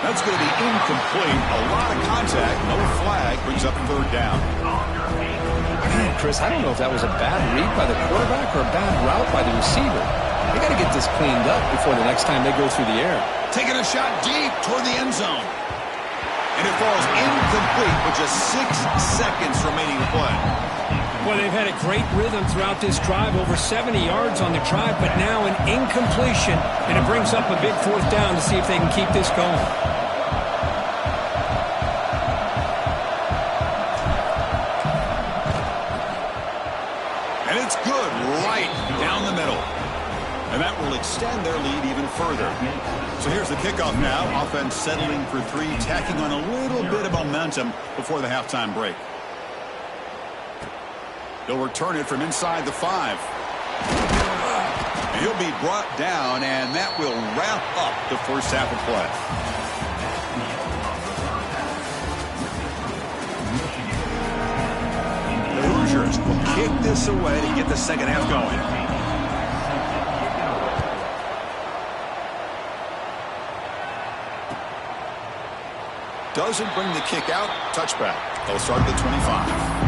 That's going to be incomplete. A lot of contact. No flag. Brings up third down. Man, Chris, I don't know if that was a bad read by the quarterback or a bad route by the receiver. They got to get this cleaned up before the next time they go through the air. Taking a shot deep toward the end zone. And it falls incomplete with just 6 seconds remaining to play. Well, they've had a great rhythm throughout this drive, over 70 yards on the drive, but now an incompletion, and it brings up a big fourth down to see if they can keep this going. And it's good right down the middle. And that will extend their lead even further. So here's the kickoff now. Offense settling for 3, tacking on a little bit of momentum before the halftime break. He'll return it from inside the 5. And he'll be brought down, and that will wrap up the first half of play. The Hoosiers will kick this away to get the second half going. Doesn't bring the kick out. Touchback. They'll start at the 25.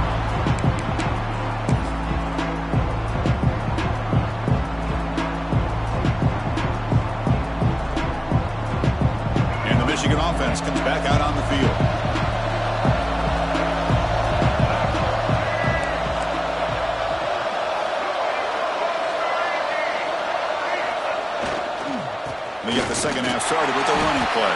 Michigan offense comes back out on the field. They get the second half started with a running play.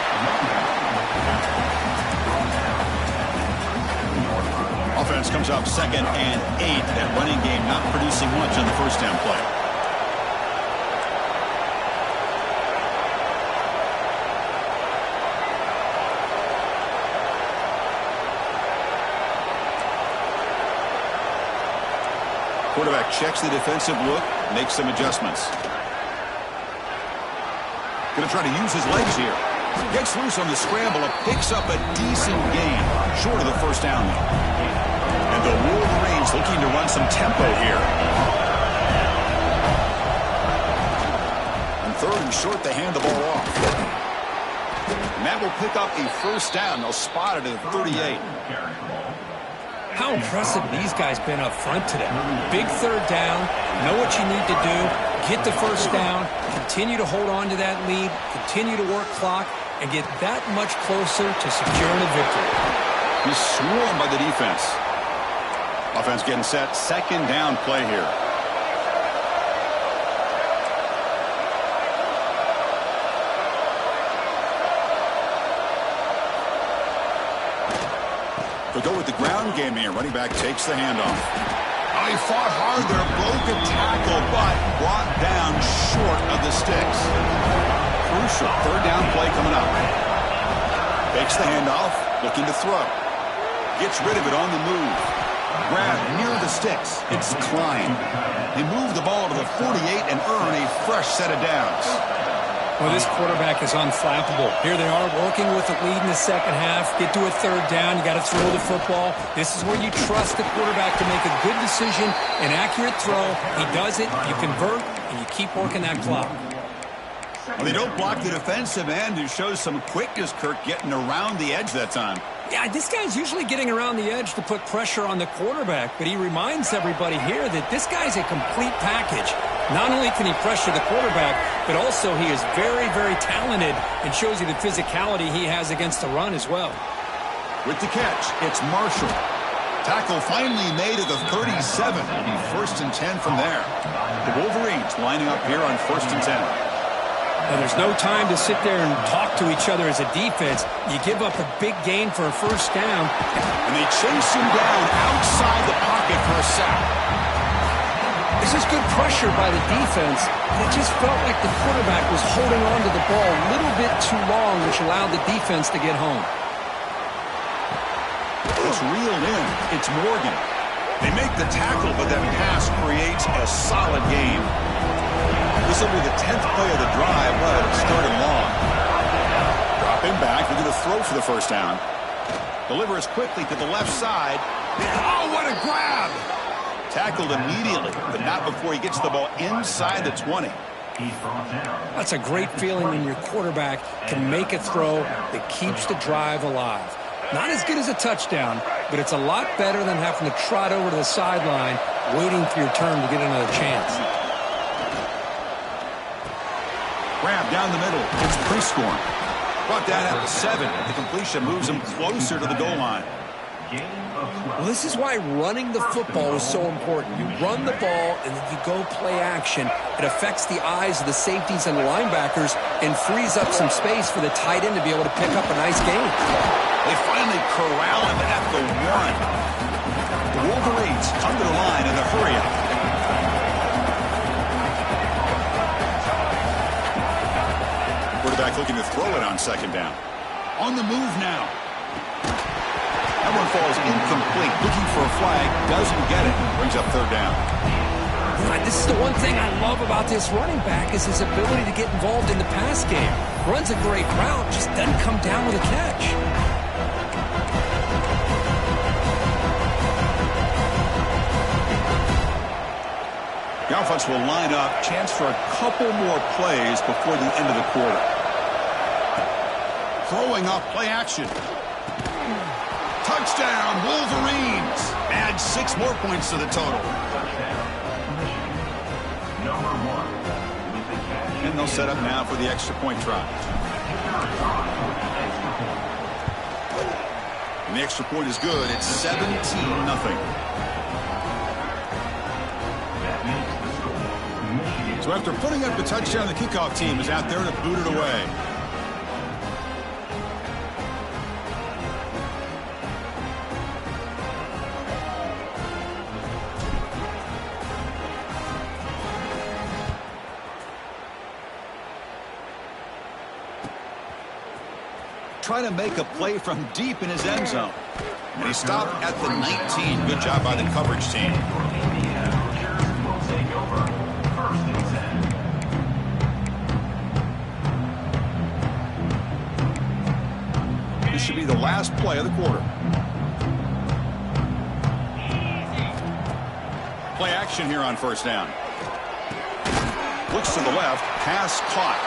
Offense comes up 2nd and 8. That running game not producing much on the first down play. Quarterback checks the defensive look, makes some adjustments. Going to try to use his legs here. Gets loose on the scramble and picks up a decent gain. Short of the first down, though. And the Wolverines looking to run some tempo here. On 3rd and short, they hand the ball off. And that will pick up a first down. They'll spot it at the 38. How impressive these guys been up front today. Big third down, know what you need to do, get the first down, continue to hold on to that lead, continue to work clock, and get that much closer to securing a victory. He's swarmed by the defense. Offense getting set, second down play here. They'll go with the ground game here. Running back takes the handoff. Oh, he fought hard there. Broke a tackle, but brought down short of the sticks. Crucial third down play coming up. Takes the handoff, looking to throw. Gets rid of it on the move. Grab near the sticks. It's Klein. They move the ball to the 48 and earn a fresh set of downs. Well, this quarterback is unflappable. Here they are working with the lead in the second half. Get to a third down. You got to throw the football. This is where you trust the quarterback to make a good decision, an accurate throw. He does it, you convert, and you keep working that clock. Well, they don't block the defensive end, who shows some quickness, Kirk, getting around the edge that time. Yeah, this guy's usually getting around the edge to put pressure on the quarterback, but he reminds everybody here that this guy's a complete package. Not only can he pressure the quarterback, but also he is very, very talented and shows you the physicality he has against the run as well. With the catch, it's Marshall. Tackle finally made at the 37. It'll be 1st and 10 from there. The Wolverines lining up here on 1st and 10. Now, there's no time to sit there and talk to each other as a defense. You give up a big gain for a 1st down. And they chase him down outside the pocket for a sack. This is good pressure by the defense. It just felt like the quarterback was holding on to the ball a little bit too long, which allowed the defense to get home. It's reeled in. It's Morgan. They make the tackle, but that pass creates a solid game. This will be the 10th play of the drive, but it's 3rd and long. Drop him back. They're going to throw for the 1st down. Delivers quickly to the left side. Oh, what a grab! Tackled immediately, but not before he gets the ball inside the 20. That's a great feeling when your quarterback can make a throw that keeps the drive alive. Not as good as a touchdown, but it's a lot better than having to trot over to the sideline waiting for your turn to get another chance. Grab down the middle. It's Prescorn. Brought down at the 7. The completion moves him closer to the goal line. Well, this is why running the football is so important. You run the ball, and then you go play action. It affects the eyes of the safeties and the linebackers and frees up some space for the tight end to be able to pick up a nice gain. They finally corral him at the 1. The Wolverines come to the line in the hurry-up. Quarterback looking to throw it on 2nd down. On the move now. That one falls incomplete. Looking for a flag. Doesn't get it. Brings up 3rd down. This is the one thing I love about this running back is his ability to get involved in the pass game. Runs a great route, just doesn't come down with a catch. The offense will line up. Chance for a couple more plays before the end of the quarter. Throwing off play action. Touchdown, Wolverines. Add 6 more points to the total. And they'll set up now for the extra point try. And the extra point is good. It's 17-0. So after putting up the touchdown, the kickoff team is out there to boot it away. Trying to make a play from deep in his end zone. And he stopped at the 19. Good job by the coverage team. This should be the last play of the quarter. Play action here on 1st down. Looks to the left. Pass caught.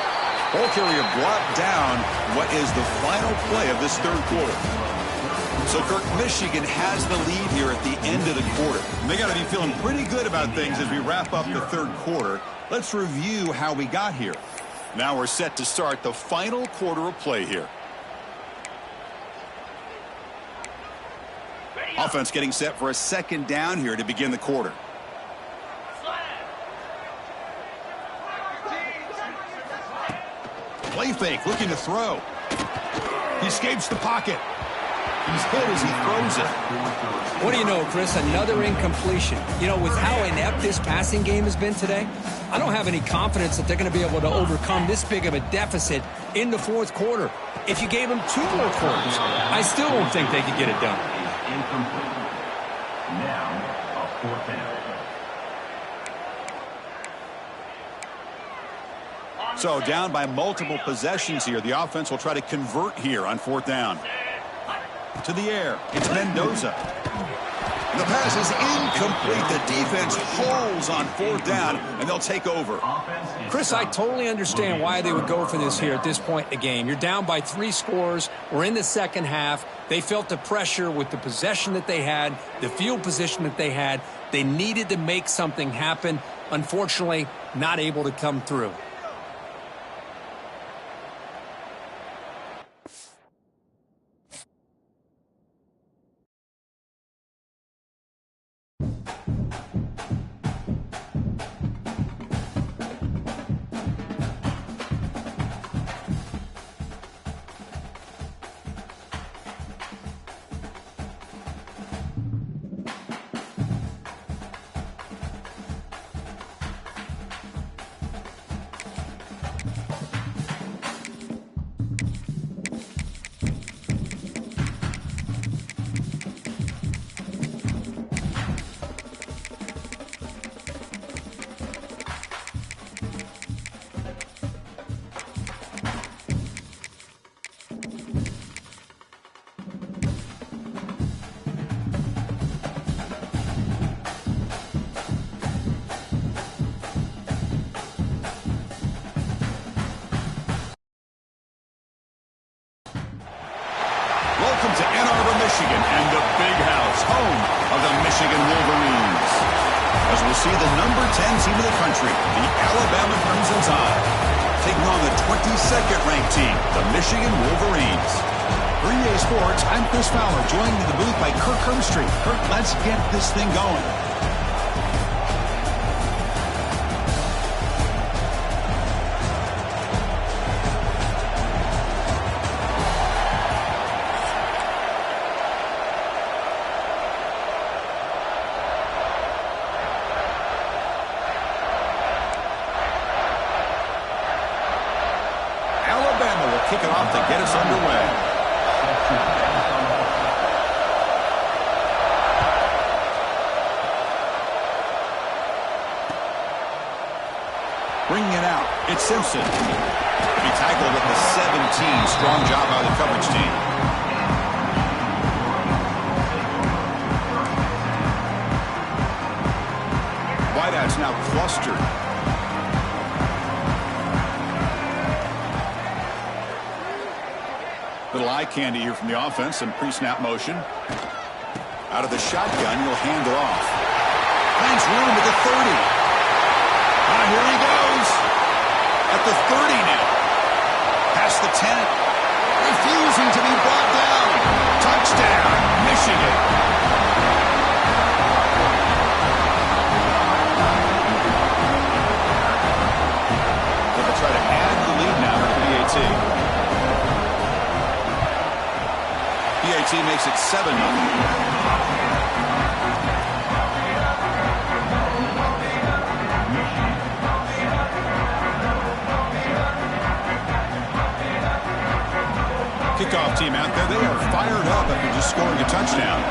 Ball carrier brought down what is the final play of this 3rd quarter. So, Kirk, Michigan has the lead here at the end of the quarter. And they got to be feeling pretty good about things as we wrap up the 3rd quarter. Let's review how we got here. Now we're set to start the final quarter of play here. Offense getting set for a 2nd down here to begin the quarter. Play fake, looking to throw. He escapes the pocket. He's hit as he throws it. What do you know, Chris? Another incompletion. You know, with how inept this passing game has been today, I don't have any confidence that they're going to be able to overcome this big of a deficit in the 4th quarter. If you gave them 2 more quarters, I still don't think they could get it done. Incomplete. Now, a 4th down. So down by multiple possessions here. The offense will try to convert here on 4th down. To the air. It's Mendoza. The pass is incomplete. The defense holds on 4th down, and they'll take over. Chris, I totally understand why they would go for this here at this point in the game. You're down by 3 scores. We're in the 2nd half. They felt the pressure with the possession that they had, the field position that they had. They needed to make something happen. Unfortunately, not able to come through. Welcome to Ann Arbor, Michigan, and the Big House, home of the Michigan Wolverines. As we'll see the number 10 team of the country, the Alabama Crimson Tide, taking on the 22nd ranked team, the Michigan Wolverines. For EA Sports, I'm Chris Fowler, joined in the booth by Kirk Herbstreit. Kirk, let's get this thing going. Kick it off to get us underway. Bringing it out, it's Simpson. He tackled at the 17. Strong job by the coverage team. Wideouts now clustered. Little eye candy here from the offense, some pre-snap motion. Out of the shotgun, he'll hand it off. Finds room at the 30. Here he goes. At the 30 now. Past the 10. Refusing to be brought down. Touchdown, Michigan. They'll try to add the lead now for the PAT. PAT makes it 7-0. Kickoff team out there, they are fired up after just scoring a touchdown.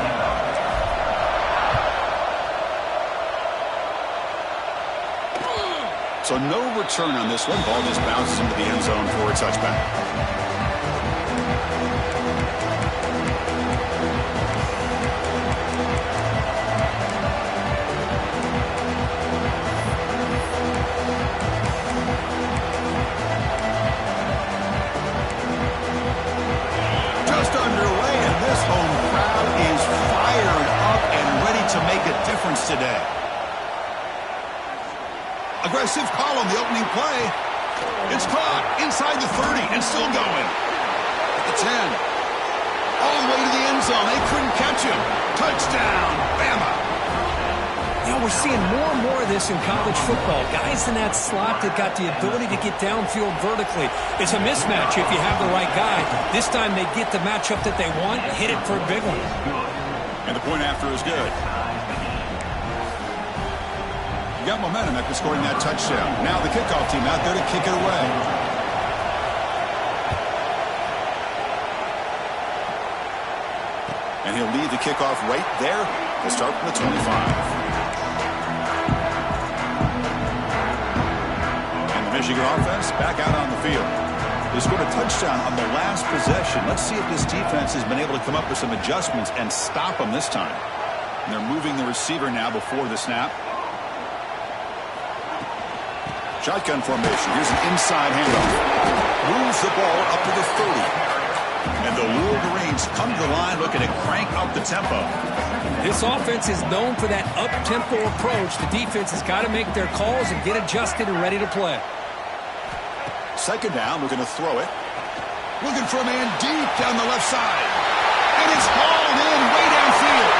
So no return on this one. Ball just bounces into the end zone for a touchback. Today. Aggressive call on the opening play. It's caught inside the 30 and still going. At the 10. All the way to the end zone. They couldn't catch him. Touchdown, Bama. You know, we're seeing more and more of this in college football. Guys in that slot that got the ability to get downfield vertically. It's a mismatch if you have the right guy. This time they get the matchup that they want, hit it for a big one. And the point after is good. Got momentum after scoring that touchdown. Now the kickoff team out there to kick it away. And he'll lead the kickoff right there. He'll start from the 25. And the Michigan offense back out on the field. They scored a touchdown on the last possession. Let's see if this defense has been able to come up with some adjustments and stop them this time. And they're moving the receiver now before the snap. Shotgun formation. Here's an inside handoff. Moves the ball up to the 30. And the Wolverines come to the line looking to crank up the tempo. This offense is known for that up-tempo approach. The defense has got to make their calls and get adjusted and ready to play. Second down, we're going to throw it. Looking for a man deep down the left side. And it's hauled in way downfield.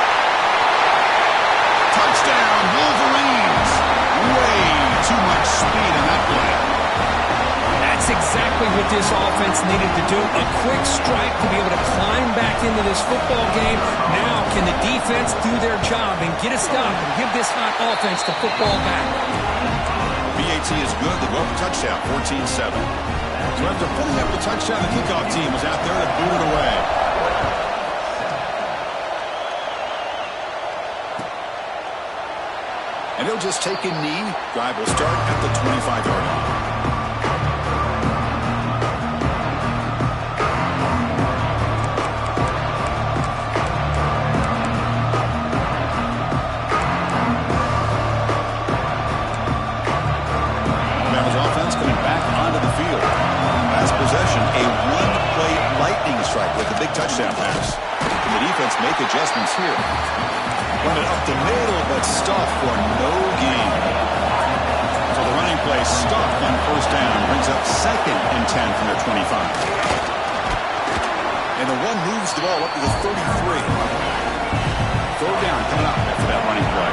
Touchdown, Wolverines. Way too much speed on that play. That's exactly what this offense needed to do. A quick strike to be able to climb back into this football game. Now can the defense do their job and get a stop and give this hot offense the football back? BAT is good. They go for touchdown, 14-7. So after putting up the touchdown, the kickoff team was out there to boot it away. And he'll just take a knee. Drive will start at the 25-yard line. With a big touchdown pass. And the defense make adjustments here. Run it up the middle, but stuffed for no gain. So the running play stuffed on first down. Brings up 2nd and 10 from their 25. And the one moves the ball up to the 33. Third down coming up after that running play.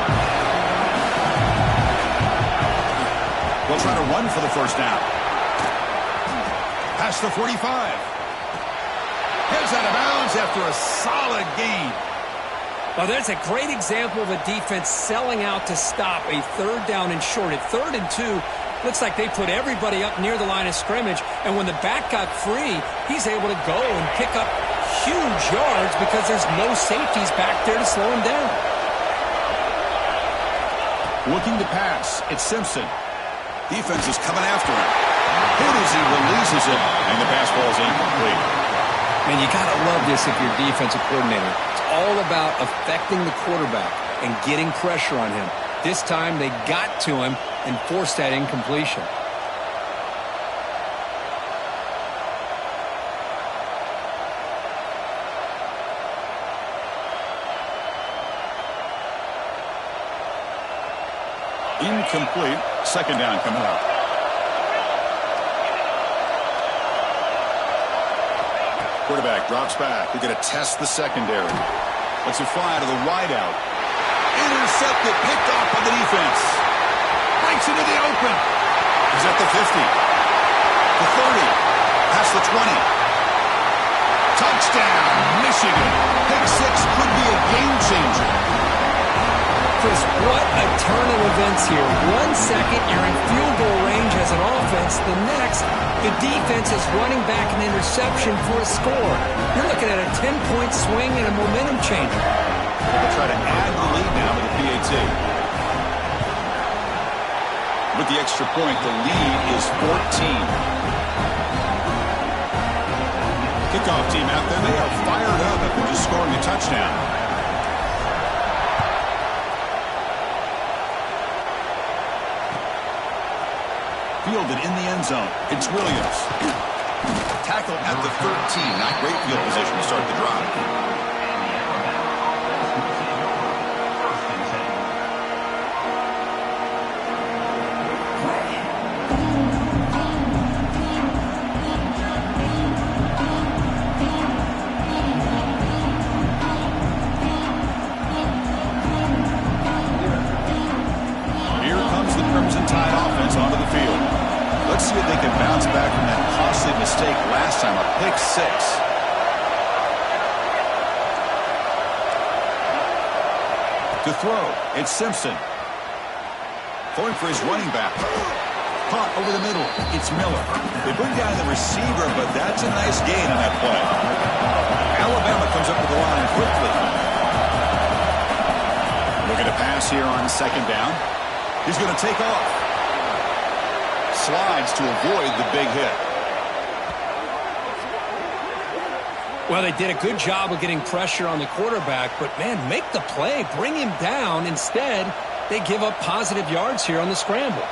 They'll try to run for the first down. Past the 45. Heads out of bounds after a solid gain. Well, there's a great example of a defense selling out to stop a third down and short. At 3rd and 2, looks like they put everybody up near the line of scrimmage. And when the back got free, he's able to go and pick up huge yards because there's no safeties back there to slow him down. Looking to pass. It's Simpson. Defense is coming after him. Hit as he releases it. And the pass ball is incomplete. Man, you got to love this if you're a defensive coordinator. It's all about affecting the quarterback and getting pressure on him. This time they got to him and forced that incompletion. Incomplete. Second down coming up. Quarterback drops back. They're going to test the secondary. Lets it fly to the wideout. Intercepted, picked off by the defense. Breaks into the open. He's at the 50. The 30. Past the 20. Touchdown, Michigan. Pick 6 could be a game changer. Chris, what a turn of events here. 1 second, you're in field goal range as an offense. The next, the defense is running back an interception for a score. You're looking at a 10-point swing and a momentum changer. They'll try to add the lead now with the PAT. With the extra point, the lead is 14. Kickoff team out there, they are fired up after just scoring a touchdown. Fielded in the end zone. It's Williams. Tackled at the 13. Not great field position to start the drive. Here comes the Crimson Tide offense onto the field. Let's see if they can bounce back from that costly mistake last time, a pick 6. To throw, it's Simpson. Going for his running back. Caught over the middle, it's Miller. They bring down the receiver, but that's a nice gain on that play. Alabama comes up with the line quickly. Looking to pass here on second down. He's going to take off. Slides to avoid the big hit. Well, they did a good job of getting pressure on the quarterback, but, man, make the play. Bring him down. Instead, they give up positive yards here on the scramble.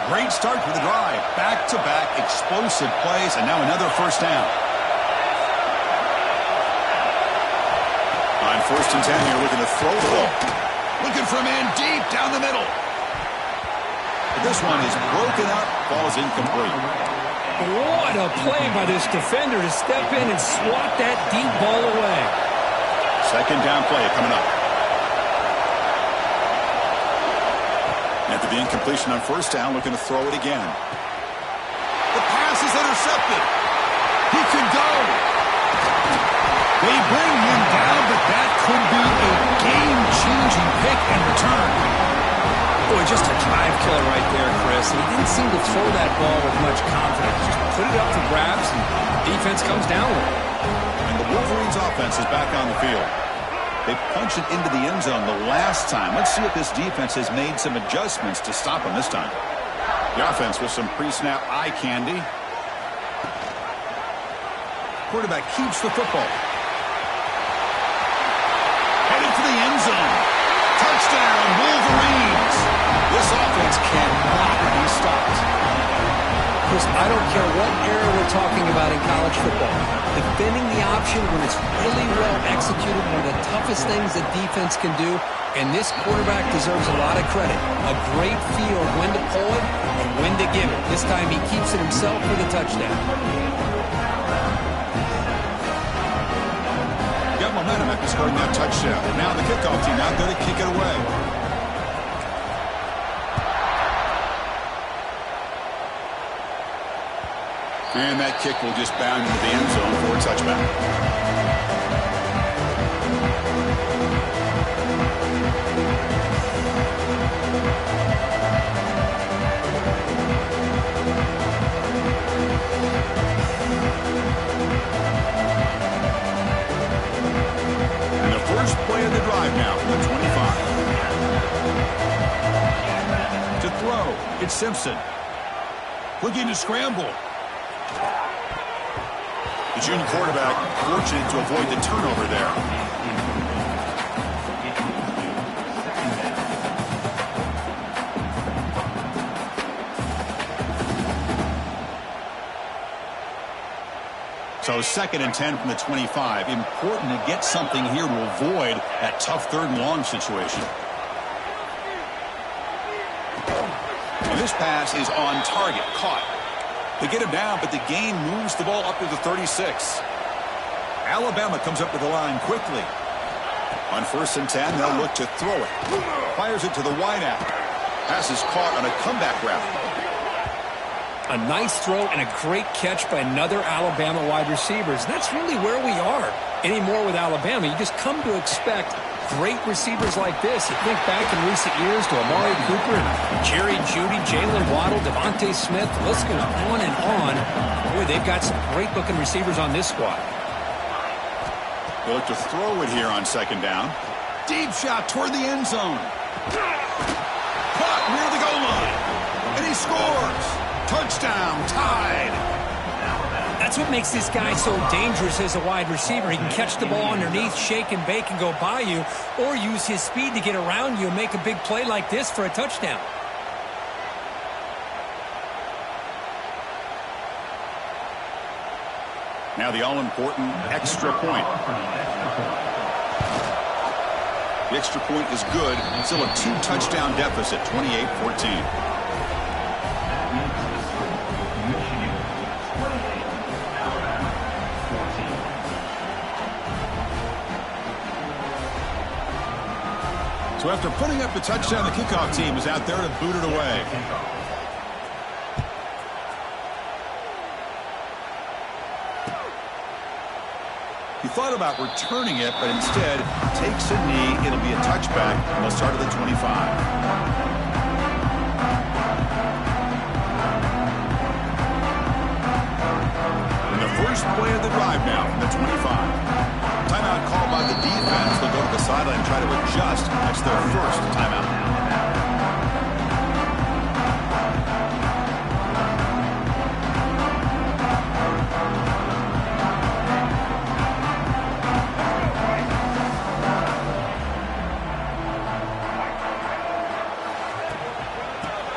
Great start for the drive. Back-to-back explosive plays, and now another first down. On 1st and 10 here, looking to throw the ball. Looking for a man deep down the middle. But this one is broken up, falls incomplete. What a play by this defender to step in and swat that deep ball away. 2nd down play coming up. After the incompletion on 1st down, looking to throw it again. The pass is intercepted. He could go. They bring him down, but that could be a game-changing pick and return. Boy, just a drive killer right there, Chris. And he didn't seem to throw that ball with much confidence. Just put it up for grabs, and defense comes down with it. And the Wolverines' offense is back on the field. They punched it into the end zone the last time. Let's see if this defense has made some adjustments to stop them this time. The offense with some pre-snap eye candy. Quarterback keeps the football. Headed for the end zone. Touchdown, Wolverines. This offense cannot be stopped. Chris, I don't care what era we're talking about in college football. Defending the option when it's really well executed, one of the toughest things that defense can do, and this quarterback deserves a lot of credit. A great feel of when to pull it and when to give it. This time he keeps it himself for the touchdown. Got momentum after scoring that touchdown. Now the kickoff team out there to kick it away. And that kick will just bound into the end zone for a touchback. And the first play of the drive now from the 25. To throw, it's Simpson. Looking to scramble. The junior quarterback fortunate to avoid the turnover there. So 2nd and 10 from the 25. Important to get something here to avoid that tough 3rd and long situation. And this pass is on target, caught. They get him down, but the gain moves the ball up to the 36. Alabama comes up to the line quickly. On 1st and 10, they'll look to throw it. Fires it to the wideout. Pass is caught on a comeback route. A nice throw and a great catch by another Alabama wide receiver. And that's really where we are anymore with Alabama. You just come to expect great receivers like this. You think back in recent years to Amari Cooper and Jerry Jeudy, Jalen Waddle, Devontae Smith. The list goes on and on. Boy, they've got some great-looking receivers on this squad. They look to throw it here on 2nd down. Deep shot toward the end zone. Caught near the goal line. And he scores. Touchdown, tied. That's what makes this guy so dangerous as a wide receiver. He can catch the ball underneath, shake and bake, and go by you, or use his speed to get around you and make a big play like this for a touchdown. Now the all-important extra point. The extra point is good. Still a 2-touchdown deficit, 28-14. So after putting up the touchdown, the kickoff team is out there to boot it away. He thought about returning it, but instead takes a knee. It'll be a touchback, and they'll start at the 25. And the first play of the drive now from the 25. Timeout called by the defense. They'll go to the sideline and try to adjust. That's their first timeout.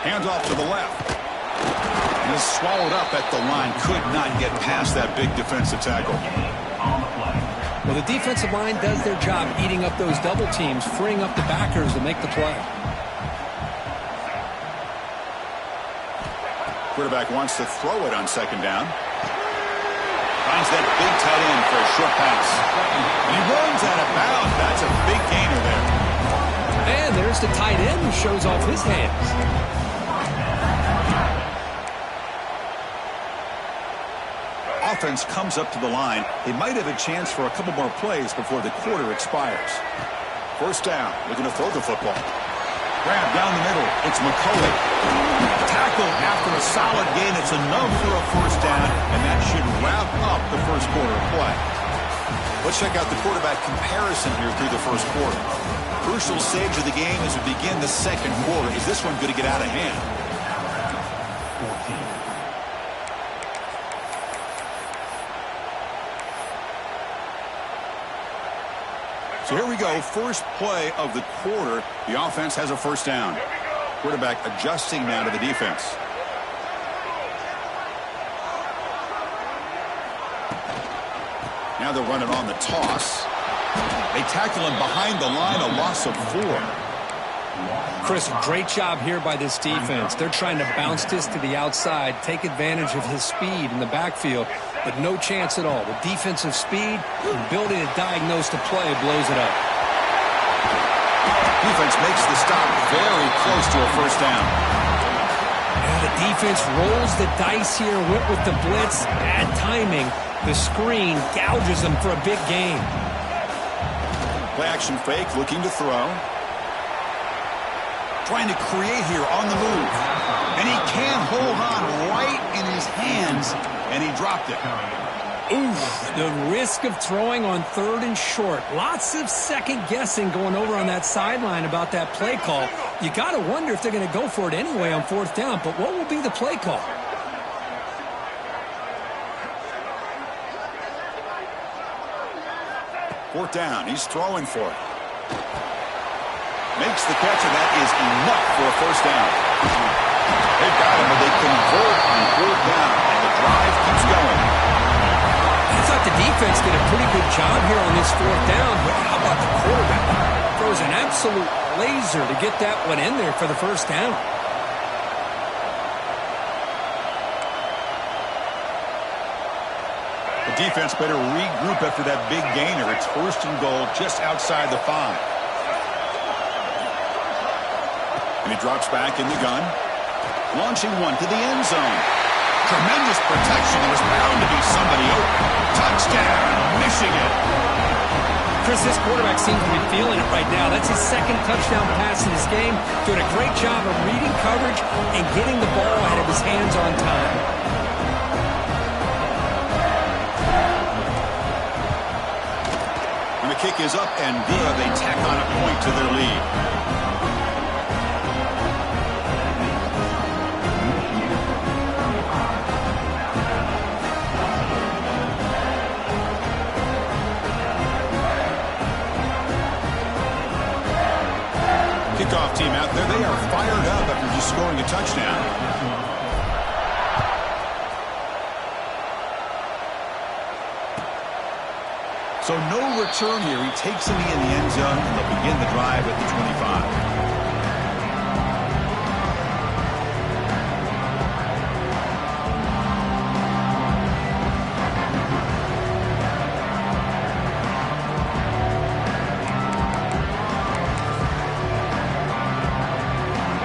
Hands off to the left. up the line, could not get past that big defensive tackle. Well, the defensive line does their job eating up those double teams, freeing up the backers to make the play. Quarterback wants to throw it on second down. Finds that big tight end for a short pass. And he runs out of bounds. That's a big gainer there. And there's the tight end who shows off his hands. Offense comes up to the line. They might have a chance for a couple more plays before the quarter expires. First down, looking to throw the football. Grab down the middle. It's McCollum. Tackle after a solid gain. It's enough for a first down, and that should wrap up the first quarter of play. Let's check out the quarterback comparison here through the first quarter. Crucial stage of the game as we begin the second quarter. Is this one going to get out of hand? So here we go, first play of the quarter. The offense has a first down. Quarterback adjusting now to the defense. Now they're running on the toss. They tackle him behind the line, a loss of 4. Chris, great job here by this defense. They're trying to bounce this to the outside, take advantage of his speed in the backfield, but no chance at all. The defensive speed, ability to diagnose the play, blows it up. Defense makes the stop very close to a first down. And the defense rolls the dice here, went with the blitz, bad timing. The screen gouges them for a big gain. Play action fake, looking to throw. Trying to create here on the move. And he can't hold on right in his hands, and he dropped it. Oof, the risk of throwing on 3rd and short. Lots of second guessing going over on that sideline about that play call. You got to wonder if they're going to go for it anyway on 4th down, but what will be the play call? Fourth down, he's throwing for it. Makes the catch, and that is enough for a first down. They got him, but they convert on 4th down, and the drive keeps going. I thought the defense did a pretty good job here on this 4th down, but how about the quarterback? Throws an absolute laser to get that one in there for the first down. The defense better regroup after that big gainer. It's 1st and goal just outside the 5. And he drops back in the gun. Launching one to the end zone. Tremendous protection. There was bound to be somebody open. Touchdown, Michigan. Chris, this quarterback seems to be feeling it right now. That's his 2nd touchdown pass in this game. Doing a great job of reading coverage and getting the ball out of his hands on time. And the kick is up and good. They tack on a point to their lead. Kickoff team out there. They are fired up after just scoring a touchdown. So no return here. He takes a knee in the end zone, and they'll begin the drive at the 25.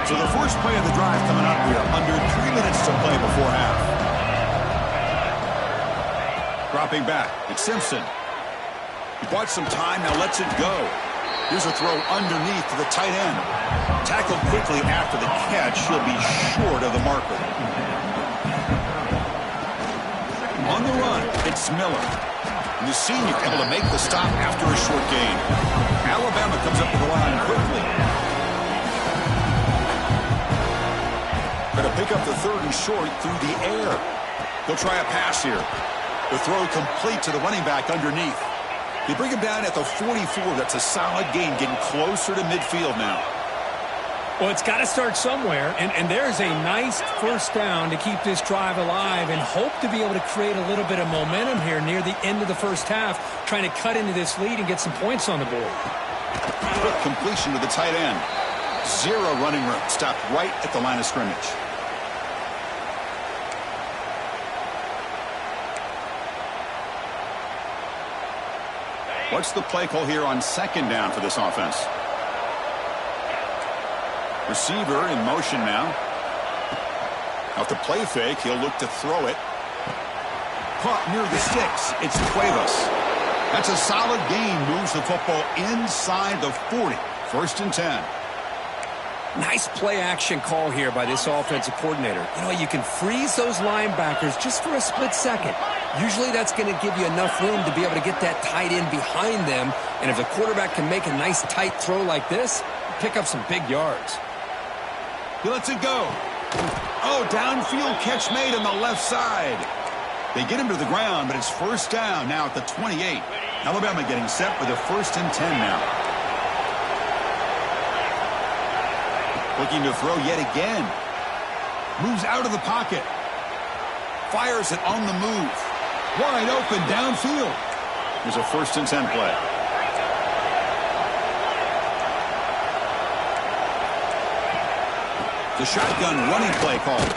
So the first play of the drive coming up here. Under 3 minutes to play before half. Dropping back. It's Simpson. He bought some time, now lets it go. Here's a throw underneath to the tight end. Tackled quickly after the catch. He'll be short of the marker. On the run, it's Miller. And the senior able to make the stop after a short gain. Alabama comes up to the line quickly. Going to pick up the 3rd and short through the air. They'll try a pass here. The throw complete to the running back underneath. They bring him down at the 44. That's a solid gain, getting closer to midfield now. Well, it's got to start somewhere, and there's a nice first down to keep this drive alive and hope to be able to create a little bit of momentum here near the end of the first half, trying to cut into this lead and get some points on the board. Quick completion to the tight end. Zero running room. Stopped right at the line of scrimmage. What's the play call here on second down for this offense? Receiver in motion now. Off the play fake, he'll look to throw it. Caught near the sticks. It's Cuevas. That's a solid gain. Moves the football inside the 40. First and 10. Nice play action call here by this offensive coordinator. You know, you can freeze those linebackers just for a split second. Usually that's going to give you enough room to be able to get that tight end behind them. And if the quarterback can make a nice tight throw like this, pick up some big yards. He lets it go. Oh, downfield catch made on the left side. They get him to the ground, but it's first down now at the 28. Alabama getting set for the first and 10 now. Looking to throw yet again. Moves out of the pocket. Fires it on the move. Wide open downfield. There's a first and 10 play. The shotgun running play called.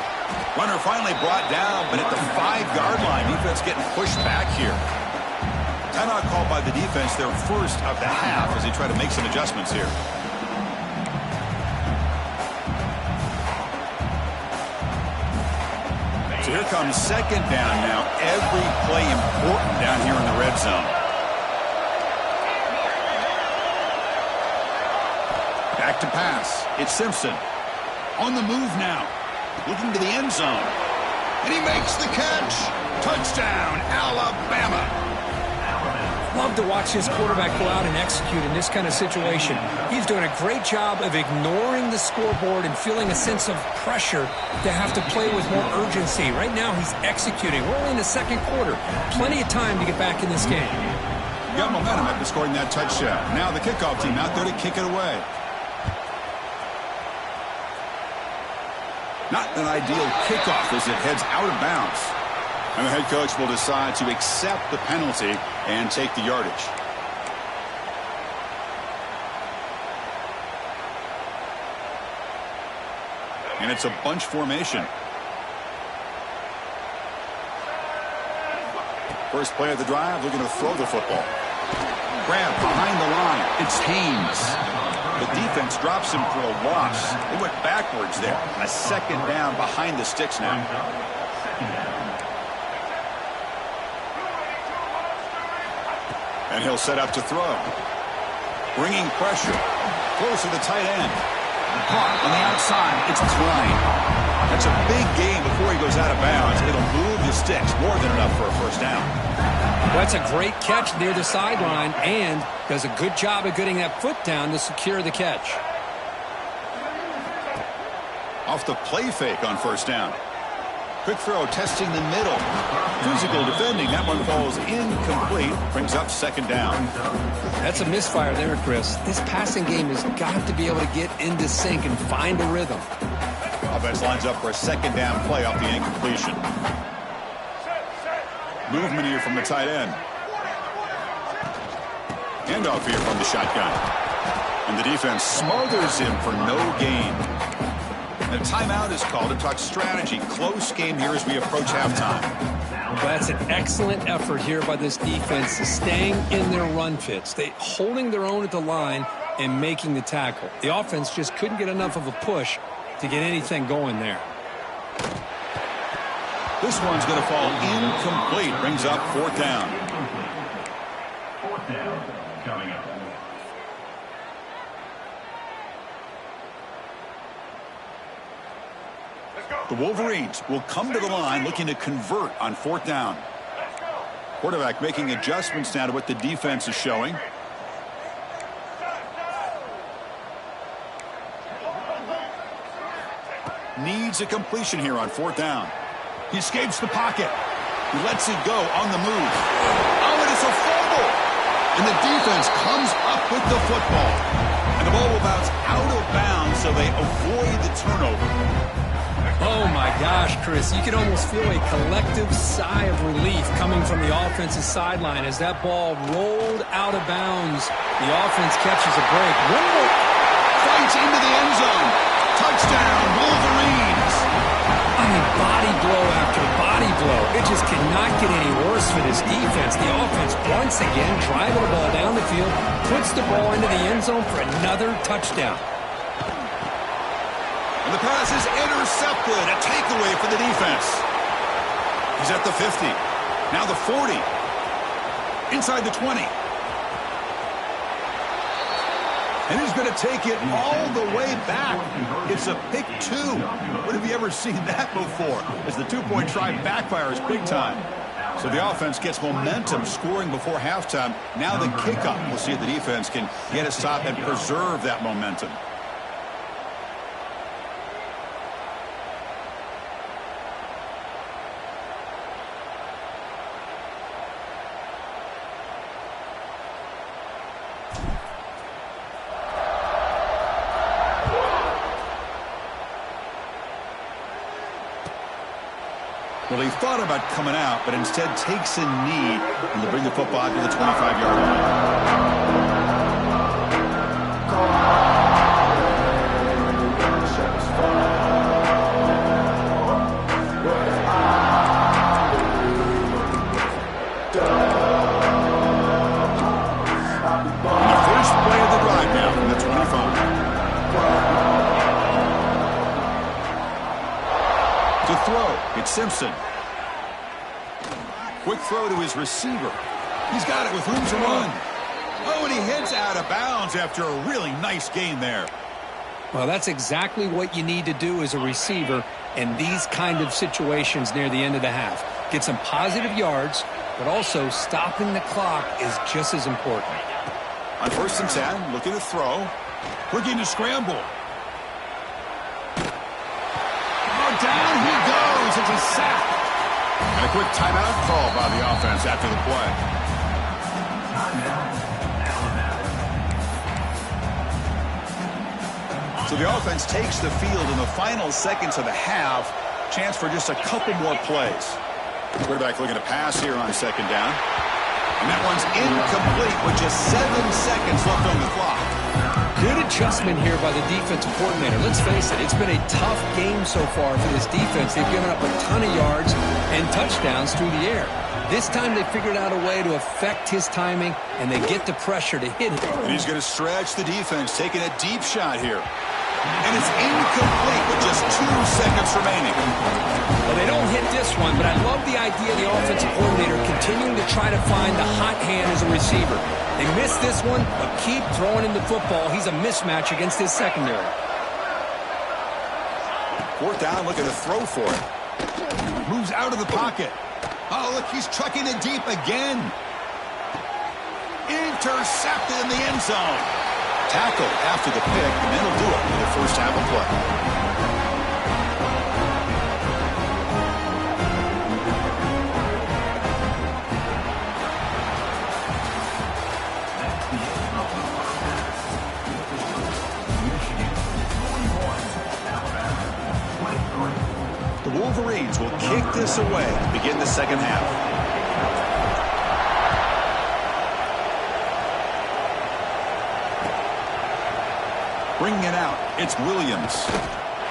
Runner finally brought down, but at the 5-yard line, defense getting pushed back here. Timeout called by the defense, their first of the half, as they try to make some adjustments here. So here comes second down now. Every play important down here in the red zone. Back to pass. It's Simpson. On the move now. Looking to the end zone. And he makes the catch. Touchdown, Alabama. Love to watch this quarterback go out and execute in this kind of situation. He's doing a great job of ignoring the scoreboard and feeling a sense of pressure to have to play with more urgency. Right now, he's executing. We're only in the second quarter. Plenty of time to get back in this game. Got momentum after scoring that touchdown. Now the kickoff team out there to kick it away. Not an ideal kickoff as it heads out of bounds. And the head coach will decide to accept the penalty and take the yardage. And it's a bunch formation. First play of the drive, looking to throw the football. Grab behind the line. It's Haynes. The defense drops him for a loss. They went backwards there. A second down behind the sticks now. And he'll set up to throw. Bringing pressure. Close to the tight end. Caught on the outside. It's Klein. That's a big gain before he goes out of bounds. It'll move the sticks. More than enough for a first down. That's a great catch near the sideline and does a good job of getting that foot down to secure the catch. Off the play fake on first down. Quick throw testing the middle. Physical defending. That one falls incomplete. Brings up second down. That's a misfire there, Chris. This passing game has got to be able to get into sync and find a rhythm. Offense lines up for a second down play off the incompletion. Movement here from the tight end. Handoff here from the shotgun. And the defense smothers him for no gain. And a timeout is called to talk strategy. Close game here as we approach halftime. That's an excellent effort here by this defense, staying in their run fits. They holding their own at the line and making the tackle. The offense just couldn't get enough of a push to get anything going there. This one's going to fall incomplete. Brings up fourth down. Fourth down coming up. The Wolverines will come to the line looking to convert on fourth down. Quarterback making adjustments now to what the defense is showing. Needs a completion here on fourth down. He escapes the pocket. He lets it go on the move. Oh, and it's a fumble. And the defense comes up with the football. And the ball will bounce out of bounds, so they avoid the turnover. Oh, my gosh, Chris. You can almost feel a collective sigh of relief coming from the offensive sideline as that ball rolled out of bounds. The offense catches a break. One more. Fights into the end zone. Touchdown, Wolverines. I mean, body blow after body blow. It just cannot get any worse for this defense. The offense once again driving the ball down the field, puts the ball into the end zone for another touchdown. And the pass is intercepted. A takeaway for the defense. He's at the 50. Now the 40. Inside the 20. And he's going to take it all the way back. It's a pick 2. When have you ever seen that before? As the two-point try backfires big time. So the offense gets momentum scoring before halftime. Now the kickoff. We'll see if the defense can get a stop and preserve that momentum. Well, he thought about coming out, but instead takes a knee and to bring the football to the 25-yard line. And the first play of the drive now from the 25. To throw, it's Simpson. Quick throw to his receiver. He's got it with room to run. Oh, and he heads out of bounds after a really nice gain there. Well, that's exactly what you need to do as a receiver in these kind of situations near the end of the half. Get some positive yards, but also stopping the clock is just as important. On 1st and 10, looking to throw. Looking to scramble. Down he goes. It's a sack. And a quick timeout call by the offense after the play. So the offense takes the field in the final seconds of the half. Chance for just a couple more plays. Quarterback looking to pass here on 2nd down. And that one's incomplete with just 7 seconds left on the clock. Good adjustment here by the defensive coordinator. Let's face it, it's been a tough game so far for this defense. They've given up a ton of yards and touchdowns through the air. This time they figured out a way to affect his timing, and they get the pressure to hit him. And he's going to stretch the defense, taking a deep shot here. And it's incomplete with just 2 seconds remaining. Well, they don't hit this one, but I love the idea of the offensive coordinator continuing to try to find the hot hand as a receiver. They missed this one, but keep throwing him the football. He's a mismatch against his secondary. 4th down, looking to throw for it. Moves out of the pocket. Oh, look, he's trucking it deep again. Intercepted in the end zone. Tackled after the pick, and then he'll do it in the first half of play. The Wolverines will kick this away to begin the second half. Bringing it out, it's Williams.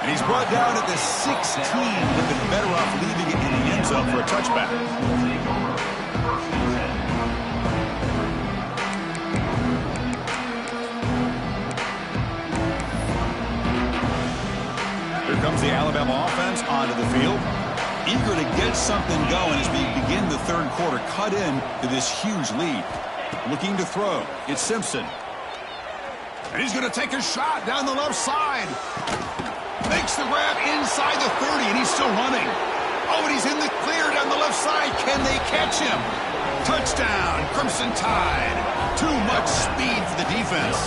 And he's brought down at the 16. They've been better off leaving it in the end zone for a touchback. Here comes the Alabama offense onto the field. Eager to get something going as we begin the 3rd quarter. Cut in to this huge lead. Looking to throw, it's Simpson. And he's going to take a shot down the left side. Makes the grab inside the 30, and he's still running. Oh, and he's in the clear down the left side. Can they catch him? Touchdown, Crimson Tide. Too much speed for the defense.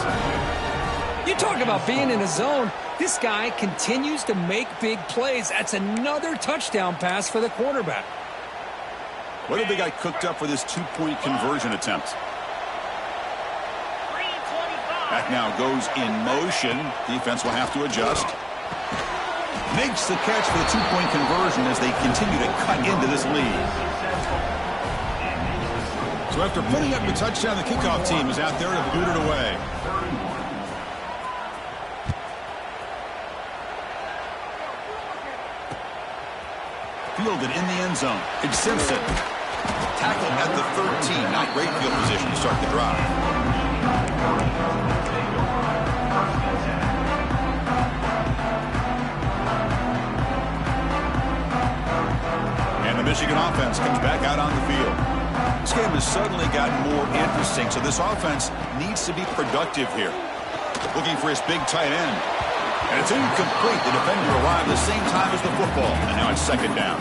You talk about being in a zone. This guy continues to make big plays. That's another touchdown pass for the quarterback. What have they got cooked up for this 2-point conversion attempt? That now goes in motion. Defense will have to adjust. Makes the catch for the two-point conversion as they continue to cut into this lead. So after putting up the touchdown, the kickoff team is out there to boot it away. Fielded in the end zone. It's Simpson. Tackled at the 13. Not great field position to start the drive. And the Michigan offense comes back out on the field. This game has suddenly gotten more interesting, so this offense needs to be productive here. Looking for his big tight end. And it's incomplete. The defender arrived at the same time as the football. And now it's second down.